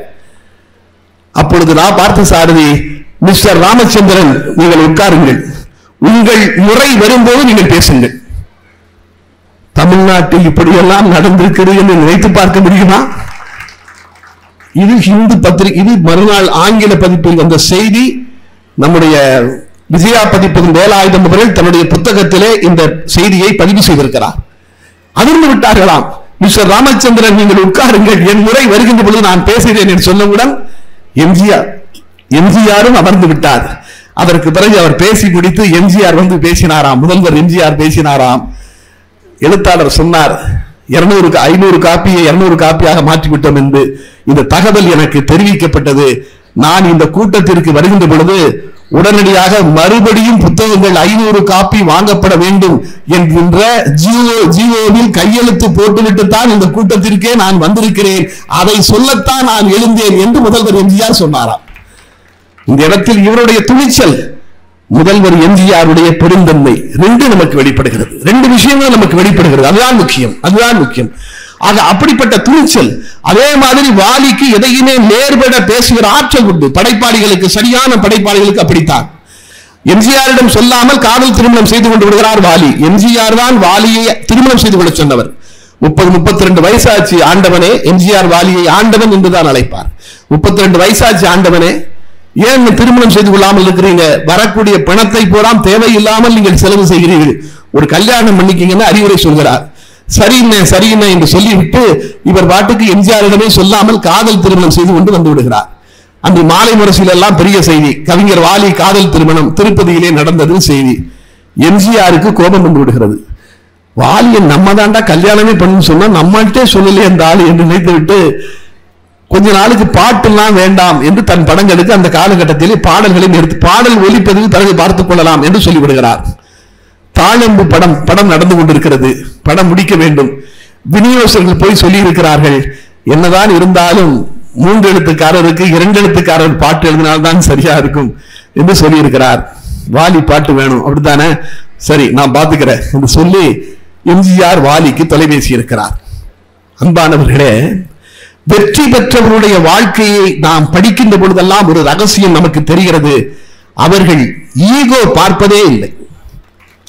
அப்பொழுது நான் பார்த்த சாரதி, மிஸ்டர் ராமச்சந்திரன் நீங்கள் உட்காருங்கள், உங்கள் முறை வரும்போது நீங்கள் பேசுங்கள். தமிழ்நாட்டில் இப்படியெல்லாம் நடந்திருக்கிறது என்று நினைத்து பார்க்க முடியுமா? இது ஹிந்து பத்திரிகை, இது மறுநாள் ஆங்கில பதிப்பில் வந்த செய்தி. நம்முடைய விஜயா பதிப்பகம் வேலாயுதம் அவர்கள் தன்னுடைய புத்தகத்திலே இந்த செய்தியை பதிவு செய்திருக்கிறார். அதிர்ந்து விட்டார்களாம். மிஸ்டர் ராமச்சந்திரன் நீங்கள் உட்காருங்கள், என் முறை வருகின்ற பொழுது நான் பேசுகிறேன் என்று சொன்னவுடன் எம்ஜிஆரும் அமர்ந்து விட்டார். அதற்கு பிறகு அவர் பேசி முடித்து எம்ஜிஆர் வந்து பேசினாராம். முதல்வர் எம்ஜிஆர் பேசினாராம். எழுத்தாளர் சொன்னார், 500 காப்பியை 200 காப்பியாக மாற்றிவிட்டோம் என்று இந்த தகவல் எனக்கு தெரிவிக்கப்பட்டது. நான் இந்த கூட்டத்திற்கு வருகின்ற பொழுது உடனடியாக மறுபடியும் புத்தகங்கள் 500 காப்பி வாங்கப்பட வேண்டும் என்கின்ற ஜிஓவில் கையெழுத்து போட்டுவிட்டு தான் இந்த கூட்டத்திற்கே நான் வந்திருக்கிறேன், அதை சொல்லத்தான் நான் எழுந்தேன் என்று முதல்வர் எம்ஜிஆர் சொன்னாராம். இந்த இடத்தில் இவருடைய துணிச்சல், முதல்வர் எம்ஜிஆருடைய பெருந்தன்மை ரெண்டு நமக்கு வெளிப்படுகிறது. ரெண்டு விஷயங்களும் நமக்கு வெளிப்படுகிறது. அதுதான் முக்கியம். ஆக அப்படிப்பட்ட துணிச்சல். அதே மாதிரி வாலிக்கு எதையுமே நேர்பட பேசுகிற ஆற்றல் உண்டு. படைப்பாளிகளுக்கு, சரியான படைப்பாளிகளுக்கு அப்படித்தான். எம்ஜிஆரிடம் சொல்லாமல் காதல் திருமணம் செய்து கொண்டு விடுகிறார் வாலி. எம்ஜிஆர் தான் வாலியை திருமணம் செய்து கொள்ள சொன்னவர். 30-32 வயசாச்சு ஆண்டவனே. எம்ஜிஆர் வாலியை ஆண்டவன் என்றுதான் அழைப்பார். 32 வயசாச்சு ஆண்டவனே, ஏன் திருமணம் செய்து கொள்ளாமல் இருக்கிறீங்க? வரக்கூடிய பணத்தை போலாம் தேவையில்லாமல் நீங்கள் செலவு செய்கிறீர்கள், ஒரு கல்யாணம் பண்ணிக்கீங்கன்னு அறிவுரை சொல்கிறார். சரிண்ணே என்று சொல்லிவிட்டு இவர் பாட்டுக்கு எம்ஜிஆரிடமே சொல்லாமல் காதல் திருமணம் செய்து கொண்டு வந்து விடுகிறார். அன்று மாலை முரசில் எல்லாம் பெரிய செய்தி, கவிஞர் வாலி காதல் திருமணம் திருப்பதியிலே நடந்தது செய்தி. எம்ஜிஆருக்கு கோபம் வந்து விடுகிறது. வாலியை நம்ம தாண்டா கல்யாணமே பண்ணு சொன்னா நம்மள்கிட்டே சொல்லலையே அந்த ஆளு என்று நினைத்து விட்டு கொஞ்ச நாளுக்கு பாட்டெல்லாம் வேண்டாம் என்று தன் படங்களுக்கு அந்த காலகட்டத்திலே பாடல்களை நிறுத்தி, பாடல் ஒலிப்பதிவு பிறகு பார்த்துக் கொள்ளலாம் என்று சொல்லிவிடுகிறார். தாழம்பு படம் நடந்து கொண்டிருக்கிறது, படம் முடிக்க வேண்டும். விநியோகர்கள் போய் சொல்லி இருக்கிறார்கள், என்னதான் இருந்தாலும் 3 எழுத்துக்காரருக்கு 2 எழுத்துக்காரர் பாட்டு எழுதினால்தான் சரியா இருக்கும் என்று சொல்லி இருக்கிறார். வாலி பாட்டு வேணும் அப்படித்தானே, சரி நான் பாத்துக்கிறேன் என்று சொல்லி எம்ஜிஆர் வாலிக்கு தொலைபேசி இருக்கிறார். அன்பானவர்களே, வெற்றி பெற்றவருடைய வாழ்க்கையை நாம் படிக்கின்ற பொழுதெல்லாம் ஒரு ரகசியம் நமக்கு தெரிகிறது. அவர்கள் ஈகோ பார்ப்பதே இல்லை.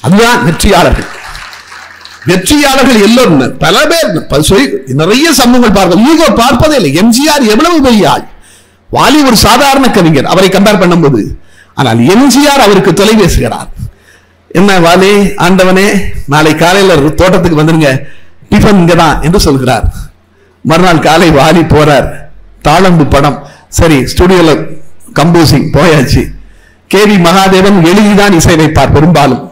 அதுதான் வெற்றியாளர்கள். எல்லோரும் பல பேர் நிறைய சம்பவங்கள் பார்க்க ஈகோ பார்ப்பதே இல்லை. எம்ஜிஆர் எவ்வளவு பெரிய ஆள், வாலி ஒரு சாதாரண கவிஞர் அவரை கம்பேர் பண்ணும்போது. ஆனால் எம்ஜிஆர் அவருக்கு தொலைபேசுகிறார். என்ன வாலி, ஆண்டவனே நாளை காலையில தோட்டத்துக்கு வந்துருங்க, டிஃபன் இங்கதான் என்று சொல்கிறார். மறுநாள் காலை வாலி போறார். தாளம்பு படம் சரி, ஸ்டுடியோல கம்போசிங் போயாச்சு. கேவி மகாதேவன் எழுதிதான் இசையமைப்பார், பெரும்பாலும்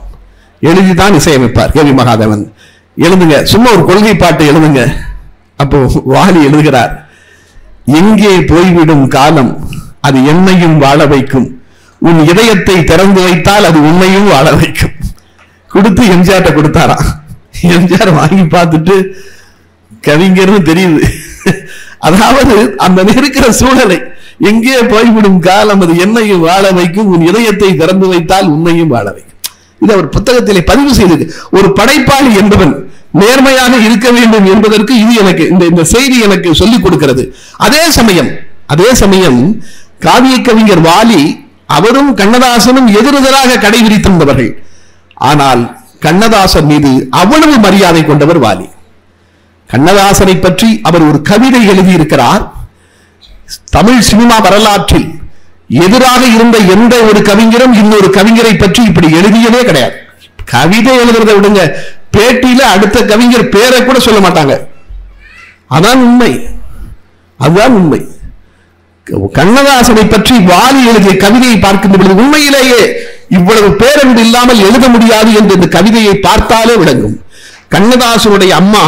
எழுதிதான் இசையமைப்பார் கேவி மகாதேவன். எழுதுங்க, சும்மா ஒரு கொள்கை பாட்டு எழுதுங்க. அப்போ வாலி எழுதுகிறார், எங்கே போய்விடும் காலம் அது என்னையும் வாழ வைக்கும், உன் இதயத்தை திறந்து வைத்தால் அது உன்னையும் வாழ வைக்கும். கொடுத்து எம்ஜிஆர்ட்ட கொடுத்தாரா. எம்ஜிஆர் வாங்கி பார்த்துட்டு கவிஞர்னு தெரியுது. அதாவது அந்த இருக்கிற சூழலை, எங்கே போய்விடும் காலம் அது என்னையும் வாழ வைக்கும், உன் இதயத்தை திறந்து வைத்தால் உன்னையும் வாழ வைக்கும். இது அவர் புத்தகத்திலே பதிவு செய்தது. ஒரு படைப்பாளி என்பவன் நேர்மையாக இருக்க வேண்டும் என்பதற்கு இது எனக்கு இந்த செய்தி எனக்கு சொல்லிக் கொடுக்கிறது. அதே சமயம் காவிய கவிஞர் வாலி அவரும் கண்ணதாசனும் எதிரெதிராக கடைபிடித்திருந்தவர்கள். ஆனால் கண்ணதாசன் மீது அவ்வளவு மரியாதை கொண்டவர் வாலி. கண்ணதாசனை பற்றி அவர் ஒரு கவிதை எழுதியிருக்கிறார். தமிழ் சினிமா வரலாற்றில் எதிராக இருந்த எந்த ஒரு கவிஞரும் இன்னொரு கவிஞரை பற்றி இப்படி எழுதியதே கிடையாது. கவிதை எழுதுறதை விடுங்க, பேட்டியில அடுத்த கவிஞர் பேரை கூட சொல்ல மாட்டாங்க. அதான் உண்மை. கண்ணதாசனை பற்றி வாலி எழுதிய கவிதையை பார்க்கின்ற பொழுது உண்மையிலேயே இவ்வளவு பேரன்பு இல்லாமல் எழுத முடியாது என்று இந்த கவிதையை பார்த்தாலே விளங்கும். கண்ணதாசனுடைய அம்மா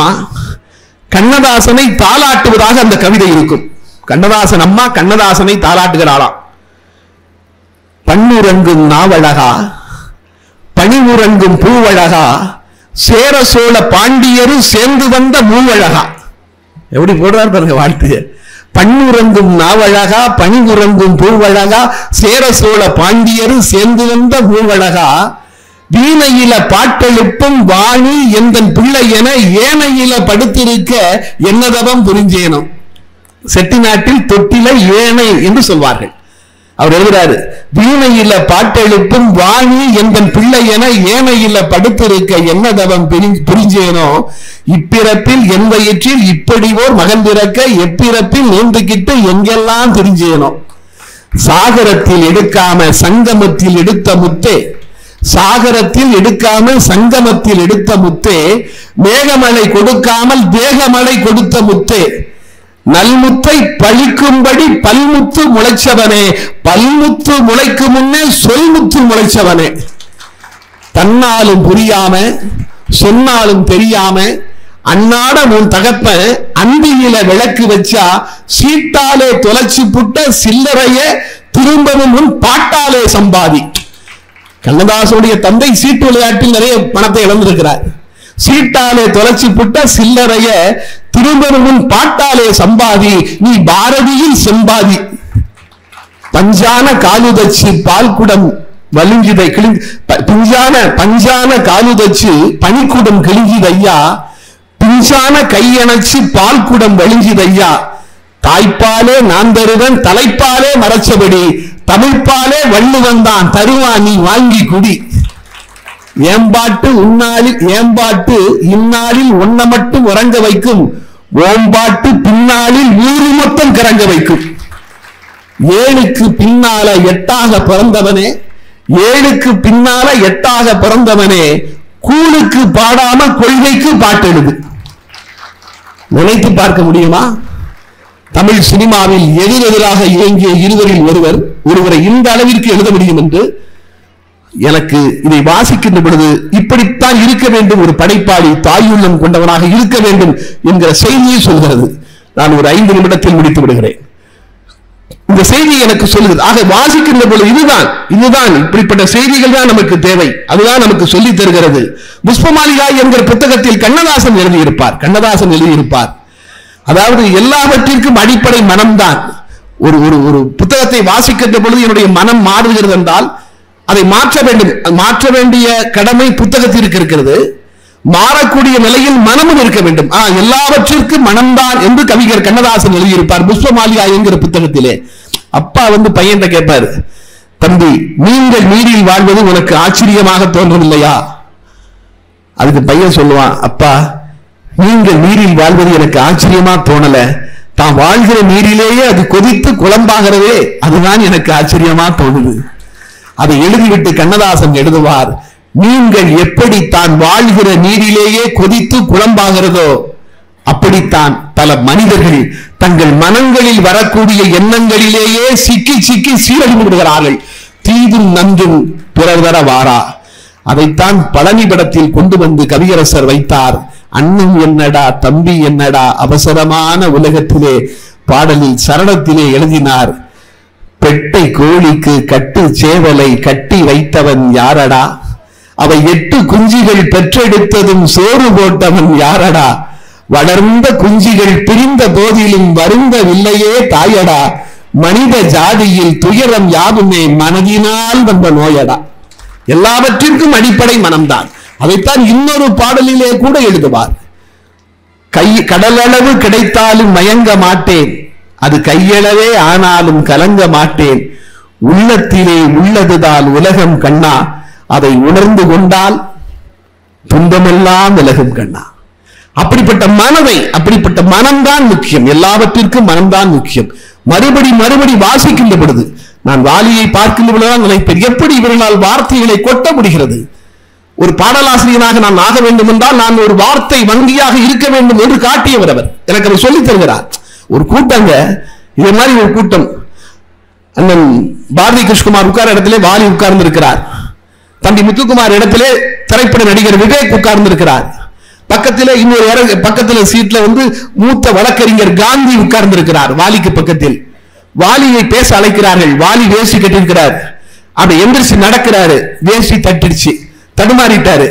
கண்ணதாசனை தாலாட்டுவதாக அந்த கவிதை இருக்கும். கண்ணதாசன் அம்மா கண்ணதாசனை தாலாட்டுகிறாளாம். பண்ணுறங்கும் நாவழகா, பணிவுறங்கும் பூவழகா, சேர சோழ பாண்டியரு சேர்ந்து வந்த மூவழகா. எப்படி போடுறார் பாருங்க வாழ்த்து. பண்ணுறங்கும் நாவழகா, பணிவுறங்கும் பூவழகா, சேர சோழ பாண்டியரு சேர்ந்து வந்த மூவழகா, வீணையில பாட்டெழுப்பும் வாணி எந்தன் பிள்ளை என ஏனையில படுத்திருக்க என்னதவம் புரிஞ்சேனும். செட்டிநாட்டில் தொட்டில ஏனை என்று சொல்வார்கள். அவர் எழுதுறாரு, வீணையில பாட்டெழுப்பும் வாணி எந்தன் பிள்ளை என ஏனையில படுத்திருக்க என்னதவம் புரிஞ்சேனோ, இப்பிறப்பில் என் வயிற்றில் இப்படி ஓர் மகன் பிறக்க எப்பிறப்பில் நீந்துகிட்டு எங்கெல்லாம் தெரிஞ்சேனோ, சாகரத்தில் எடுக்காம சங்கமத்தில் எடுத்த முத்தே, சாகரத்தில் எடுக்காமல் சங்கமத்தில் எடுத்த முத்தே, மேகமலை கொடுக்காமல் தேகமலை கொடுத்த முத்தே, நல்முத்தை பழிக்கும்படி பல்முத்து முளைச்சவனே, பல்முத்து முளைக்கு முன்னே சொல்முத்து முளைச்சவனே. தன்னாலும் புரியாம சொன்னாலும் தெரியாம அன்னாட உன் தகப்ப அந்தியில விளக்கு வச்சா சீட்டாலே தொலைச்சு புட்ட சில்லறைய திரும்பவும் உன் பாட்டாலே சம்பாதி. கண்ணதாசனுடைய தந்தை சீட்டு விளையாட்டில் நிறைய பணத்தை இழந்திருக்கிறார். சீட்டாலே தொலைச்சு புட்ட சில்லறைய திரும்பவும் பாட்டாலே சம்பாதி, நீ பாரதியில் செம்பாதி. பஞ்சான காலுதச்சு பால்குடம் வலிஞ்சிதை பஞ்சான காலுதச்சு பனிக்குடம் கிழிஞ்சிதையா, பிஞ்சான கையணைச்சு பால்குடம் வலிஞ்சிதையா. தாய்ப்பாலே நான் தருவன் தலைப்பாலே மறைச்சபடி, தமிழ்ப்பாலே வள்ளுவன் தான் தருவான் நீ வாங்கி குடி. ஏம்பாட்டு இந்நாளில் ஒன்ன மட்டும் உறங்க வைக்கும், ஓம்பாட்டு பின்னாளில் ஊரு மொத்தம் கிறங்க வைக்கும். ஏழுக்கு பின்னால எட்டாக பிறந்தவனே, ஏழுக்கு பின்னால எட்டாக பிறந்தவனே, கூழுக்கு பாடாம கொள்கைக்கு பாட்டெழுது. நினைத்து பார்க்க முடியுமா? தமிழ் சினிமாவில் எதிரெதிராக இயங்கிய இருவரில் ஒருவரை இந்த அளவிற்கு எழுத முடியும் என்று எனக்கு இதை வாசிக்கின்ற பொழுது இப்படித்தான் இருக்க வேண்டும் ஒரு படைப்பாளி, தாயுள்ளம் கொண்டவனாக இருக்க வேண்டும் என்கிற செய்தியை சொல்கிறது. நான் ஒரு 5 நிமிடத்தில் முடித்து விடுகிறேன். இந்த செய்தி எனக்கு சொல்லுகிறது. ஆக வாசிக்கின்ற பொழுது இதுதான் இப்படிப்பட்ட செய்திகள் தான் நமக்கு தேவை, அதுதான் நமக்கு சொல்லித் தருகிறது. புஷ்பமாலிகா என்கிற புத்தகத்தில் கண்ணதாசன் எழுதியிருப்பார். அதாவது எல்லாவற்றிற்கும் அடிப்படை மனம்தான். ஒரு ஒரு புத்தகத்தை வாசிக்கின்ற பொழுது என்னுடைய மனம் மாறுகிறது என்றால் அதை மாற்ற வேண்டிய கடமை புத்தகத்திற்கு இருக்கிறது. மாறக்கூடிய நிலையில் மனமும் இருக்க வேண்டும். எல்லாவற்றிற்கும் மனம்தான் என்று கவிஞர் கண்ணதாசன் எழுதியிருப்பார் புஷ்பமாலிகா என்கிற புத்தகத்திலே. அப்பா பையன் கேட்பாரு, தம்பி நீங்கள் நீரில் வாழ்வது உனக்கு ஆச்சரியமாக தோன்றவில்லையா? அதுக்கு பையன் சொல்லுவான், அப்பா நீங்கள் நீரில் வாழ்வது எனக்கு ஆச்சரியமா தோணல, தான் வாழ்கிற நீரிலேயே அது கொதித்து குழம்பாகிறதே அதுதான் எனக்கு ஆச்சரியமா தோணுது. அதை எழுதிவிட்டு கண்ணதாசன் எழுதுவார், நீங்கள் எப்படி தான் வாழ்கிற நீரிலேயே கொதித்து குழம்பாகிறதோ அப்படித்தான் பல மனிதர்கள் தங்கள் மனங்களில் வரக்கூடிய எண்ணங்களிலேயே சிக்கி சீரழிந்து விடுகிறார்கள். தீதும் நன்றும் பிறர் தர வாரா. அதைத்தான் பழனி படத்தில் கொண்டு வந்து கவியரசர் வைத்தார். அண்ணன் என்னடா தம்பி என்னடா அவசரமான உலகத்திலே பாடலில் சரணத்திலே எழுதினார். பெட்டை கோழிக்கு கட்டு சேவலை கட்டி வைத்தவன் யாரடா, அவை 8 குஞ்சுகள் பெற்றெடுத்ததும் சோறு போட்டவன் யாரடா, வளர்ந்த குஞ்சுகள் பிரிந்த போதிலும் வருந்தவில்லையே தாயடா, மனித ஜாதியில் துயரம் யாவுமே மனதினால் வந்த நோயடா. எல்லாவற்றிற்கும் அடிப்படை மனம்தான். அதைத்தான் இன்னொரு பாடலிலே கூட எழுதுவார். கடலளவு கிடைத்தாலும் மயங்க மாட்டேன், அது கையளவே ஆனாலும் கலங்க மாட்டேன், உள்ளத்திலே உள்ளதுதான் உலகம் கண்ணா, அதை உணர்ந்து கொண்டால் துன்பமெல்லாம் விலகும் கண்ணா. அப்படிப்பட்ட மனம்தான் முக்கியம். எல்லாவற்றிற்கும் மனம்தான் முக்கியம். மறுபடி வாசிக்கின்ற பொழுது நான் வாலியை பார்க்கின்ற பொழுதுதான் நினைப்பேன், எப்படி இவர்களால் வார்த்தைகளை கொட்ட முடிகிறது. ஒரு பாடலாசிரியனாக நான் ஆக வேண்டும் என்றால் நான் ஒரு வார்த்தை வங்கியாக இருக்க வேண்டும் என்று காட்டியவர் அவர். எனக்கு அதை சொல்லித் தருகிறார். ஒரு கூட்டங்க, இதே மாதிரி ஒரு கூட்டம், அண்ணன் பாரதி கிருஷ்ணகுமார் உட்கார இடத்திலே வாலி உட்கார்ந்து இருக்கிறார். தம்பி முத்துக்குமார் இடத்திலே திரைப்பட நடிகர் விவேக் உட்கார்ந்து இருக்கிறார். பக்கத்திலே இன்னொரு பக்கத்துல சீட்ல மூத்த வழக்கறிஞர் காந்தி உட்கார்ந்து இருக்கிறார். வாலிக்கு பக்கத்தில் வாலியை பேச அழைக்கிறார்கள். வாலி வேஷ்டி கட்டிருக்கிறார். அப்படி எந்திரிச்சு நடக்கிறாரு, வேஷ்டி தட்டிடுச்சு, தடுமாறிட்டாரு.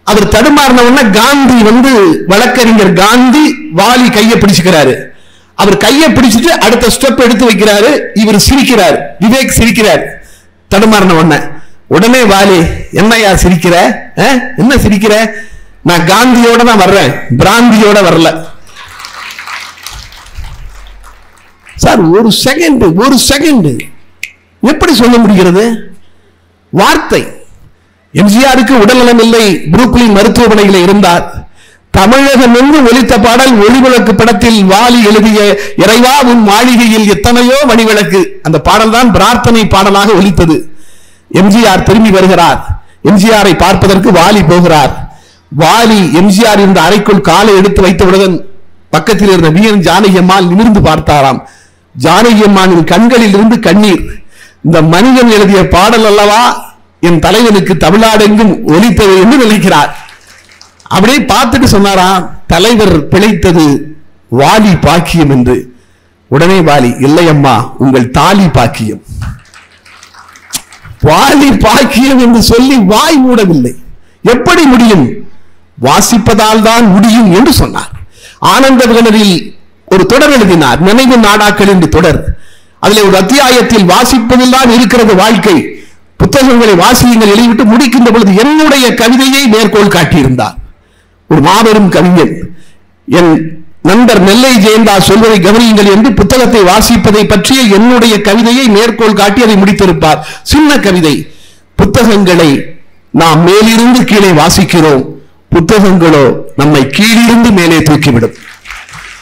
அவர் தடுமாறின உடனே காந்தி வழக்கறிஞர் காந்தி வாலி கையை பிடிச்சுக்கிறாரு. அவர் கையை பிடிச்சிட்டு அடுத்த ஸ்டெப் எடுத்து வைக்கிறாரு. இவர் சிரிக்கிறார், விவேக் சிரிக்கிறார். தடுமாறின உடனே வாலி, என்னையா சிரிக்கிற, என்ன சிரிக்கிற, நான் காந்தியோட தான் வர்றேன், பிராந்தியோட வரல. சார் ஒரு செகண்ட் எப்படி சொல்ல முடிகிறது? வார்த்தை. எம்ஜிஆருக்கு உடல்நலம் இல்லை, புரூக்ளின் மருத்துவமனையில் இருந்தார். தமிழகம் என்று ஒலித்த பாடல் ஒளிவிளக்கு படத்தில் வாலி எழுதிய இறைவா உன் மாளிகையில் எத்தனையோ மணிவிளக்கு, அந்த பாடல் தான் பிரார்த்தனை பாடலாக ஒலித்தது. எம்ஜிஆர் திரும்பி வருகிறார். எம்ஜிஆரை பார்ப்பதற்கு வாலி போகிறார். வாலி எம்ஜிஆர் இருந்த அறைக்குள் காலை எடுத்து வைத்தவுடன் பக்கத்தில் இருந்த வீரன் ஜானகி அம்மாள் நிமிர்ந்து பார்த்தாராம். ஜானகி அம்மாளின் கண்களில் இருந்து கண்ணீர். இந்த மனிதன் எழுதிய பாடல் அல்லவா என் தலைவனுக்கு தமிழ்நாடெங்கும் ஒலித்தது என்று நினைக்கிறார். அப்படியே பார்த்துட்டு சொன்னாராம், தலைவர் பிழைத்தது வாலி பாக்கியம் என்று. உடனே வாலி, இல்லையம்மா உங்கள் தாலி பாக்கியம். வாலி பாக்கியம் என்று சொல்லி வாய் மூடவில்லை. எப்படி முடியும்? வாசிப்பதால் தான் முடியும் என்று சொன்னார். ஆனந்த விகடனில் ஒரு தொடர் எழுதினார், நினைவு நாடாக்கள் என்று தொடர். அதில் ஒரு அத்தியாயத்தில் வாசிப்பதில் தான் இருக்கிறது வாழ்க்கை, புத்தகங்களை வாசியுங்கள் எழுதிவிட்டு முடிக்கின்ற பொழுது என்னுடைய கவிதையை மேற்கோள் காட்டியிருந்தார். ஒரு மாபெரும் கவிஞன், என் நண்பர் நெல்லை ஜெயந்தா சொல்வதை கவனியுங்கள் என்று புத்தகத்தை வாசிப்பதை பற்றிய என்னுடைய கவிதையை மேற்கோள் காட்டி அதை முடித்திருப்பார். சின்ன கவிதை. புத்தகங்களை நாம் மேலிருந்து கீழே வாசிக்கிறோம், புத்தகங்களோ நம்மை கீழிருந்து மேலே தூக்கிவிடும்.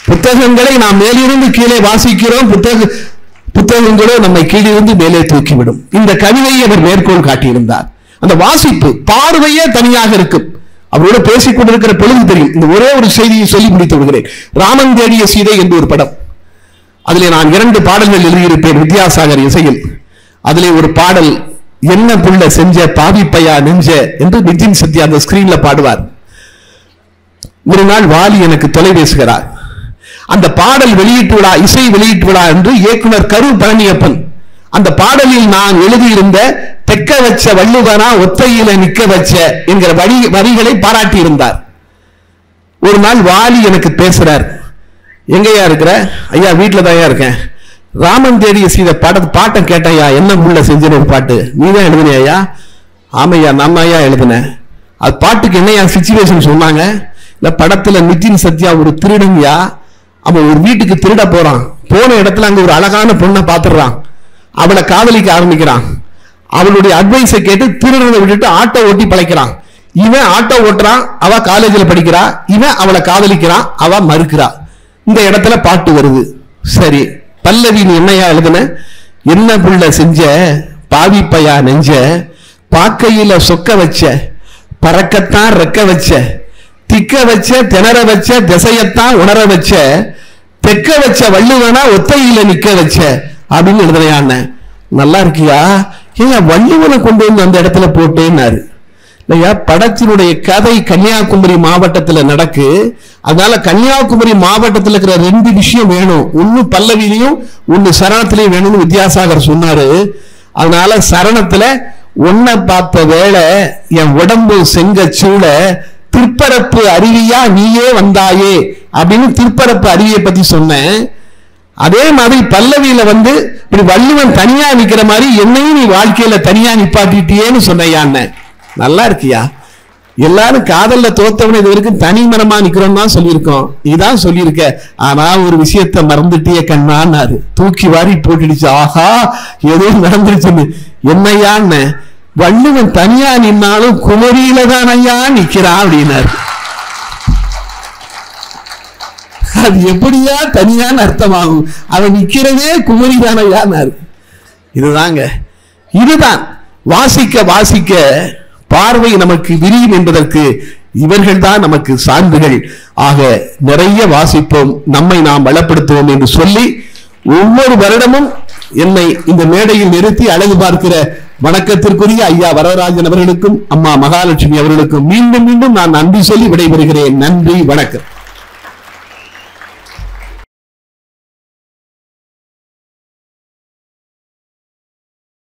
புத்தகங்களை நாம் மேலிருந்து கீழே வாசிக்கிறோம், புத்தகங்களோ நம்மை கீழிருந்து மேலே தூக்கிவிடும். இந்த கவிதையை அவர் மேற்கோள் காட்டியிருந்தார். அந்த வாசிப்பு பார்வையே தனியாக இருக்கும். அவரோட பேசிக் கொண்டிருக்கிற பொழுது தெரியும். இந்த ஒரே ஒரு செய்தியை சொல்லி முடித்து விடுகிறேன். ராமன் தேடிய சீதை என்று ஒரு படம், அதிலே நான் 2 பாடல்கள் எழுதியிருப்பேன் வித்யாசாகர் இசையில். அதிலே ஒரு பாடல், என்ன புள்ள செஞ்ச பாவிப்பையா நெஞ்ச என்று நிதின் சத்யா அந்த ஸ்கிரீன்ல பாடுவார். ஒரு நாள் வாலி எனக்கு தொலைபேசுகிறார். அந்த பாடல் வெளியீட்டு விழா, இசை வெளியீட்டு விழா என்று இயக்குனர் கரு பழனியப்பன் அந்த பாடலில் நான் எழுதியிருந்த தெக்க வச்ச வள்ளுவனா ஒத்தையில நிக்க வச்ச என்கிற வரிகளை பாராட்டி இருந்தார். ஒரு நாள் வாலி எனக்கு பேசுறார், எங்கயா இருக்கிற? ஐயா வீட்டுல தான் இருக்கேன். ராமன் தேடிய சீதை பாட்டை கேட்டையா, என்ன முள்ள செஞ்சன ஒரு பாட்டு நீதான் எழுதினியா? ஆமையா நான் ஐயா எழுதினேன். அது பாட்டுக்கு என்னையா சிச்சுவேஷன் சொன்னாங்க? இல்ல படத்துல நிதின் சத்யா ஒரு திருடன்யா, அவன் ஒரு வீட்டுக்கு திருட போறான். போன இடத்துல அங்க ஒரு அழகான பொண்ணை பாத்துறான், அவளை காதலிக்க ஆரம்பிக்கிறான். அவளுடைய அட்வைஸை கேட்டு திருடனை விட்டுட்டு ஆட்டோ ஓட்டி பழைக்கிறான். இவன் ஆட்டோ ஓட்டுறான், அவ காலேஜில் படிக்கிறா. இவன் அவளை காதலிக்கிறான், அவ மறுக்கிறா. இந்த இடத்துல பாட்டு வருது. சரி, பல்லவி நீ என்னையா எழுதுன? என்ன புள்ள செஞ்ச பாவிப்பையா நெஞ்ச, பாக்கையில சொக்க வச்ச பறக்கத்தான் ரெக்க வச்ச, திக்க வச்ச திணற வச்ச திசையத்தான் உணர வச்ச, தெக்க வச்ச வள்ளுவனா ஒத்தையில நிக்க வச்ச அப்படின்னு எழுதுனையான்னு. நல்லா இருக்கியா? ஏங்க வள்ளுவனை கொண்டு வந்து அந்த இடத்துல போட்டேன்னாரு. இல்லையா, படத்தினுடைய கதை கன்னியாகுமரி மாவட்டத்தில் நடக்கு. அதனால கன்னியாகுமரி மாவட்டத்தில் இருக்கிற 2 விஷயம் வேணும், ஒன்னு பல்லவிலையும் ஒன்னு சரணத்திலையும் வேணும்னு வித்யாசாகர் சொன்னாரு. அதனால சரணத்துல ஒன்ன பார்த்த வேளை என் உடம்பு செங்க சூழ திருப்பரப்பு அருவியா நீயே வந்தாயே அப்படின்னு திருப்பரப்பு அருவியை பத்தி சொன்னேன். அதே மாதிரி பல்லவியில வந்து இப்படி வள்ளுவன் தனியா நிக்கிற மாதிரி என்னையும் நீ வாழ்க்கையில தனியா நிப்பாட்டிட்டியேன்னு சொன்னையான்னு. நல்லா இருக்கியா? எல்லாரும் காதல்ல தோத்தவன இது வரைக்கும் தனி மரமா நிக்கிறோம் தான் சொல்லியிருக்கோம், நீதான் சொல்லியிருக்க. ஆனா ஒரு விஷயத்த மறந்துட்டிய கண்ணான்னாரு. தூக்கி வாரி போட்டுடுச்சு. ஆஹா ஏதோ நடந்துருச்சுன்னு. என்னையான்னு, வள்ளுவன் தனியா நின்னாலும் குமரியில தான் ஐயா நிக்கிறான் அப்படின்னாரு. அது எப்படியா தனியான அர்த்தமாகும்? அவன் நிக்கிறதே குமரி தானையான்னாரு. இதுதாங்க, இதுதான் வாசிக்க வாசிக்க பார்வை நமக்கு விரியும் என்பதற்கு இவர்கள் தான் நமக்கு சான்றுகள். ஆக நிறைய வாசிப்போம், நம்மை நாம் பலப்படுத்துவோம் என்று சொல்லி ஒவ்வொரு வருடமும் என்னை இந்த மேடையில் நிறுத்தி அழகு பார்க்கிற வணக்கத்திற்குரிய ஐயா வரதராஜன் அவர்களுக்கும் அம்மா மகாலட்சுமி அவர்களுக்கும் மீண்டும் மீண்டும் நான் நன்றி சொல்லி விடைபெறுகிறேன். நன்றி, வணக்கம்.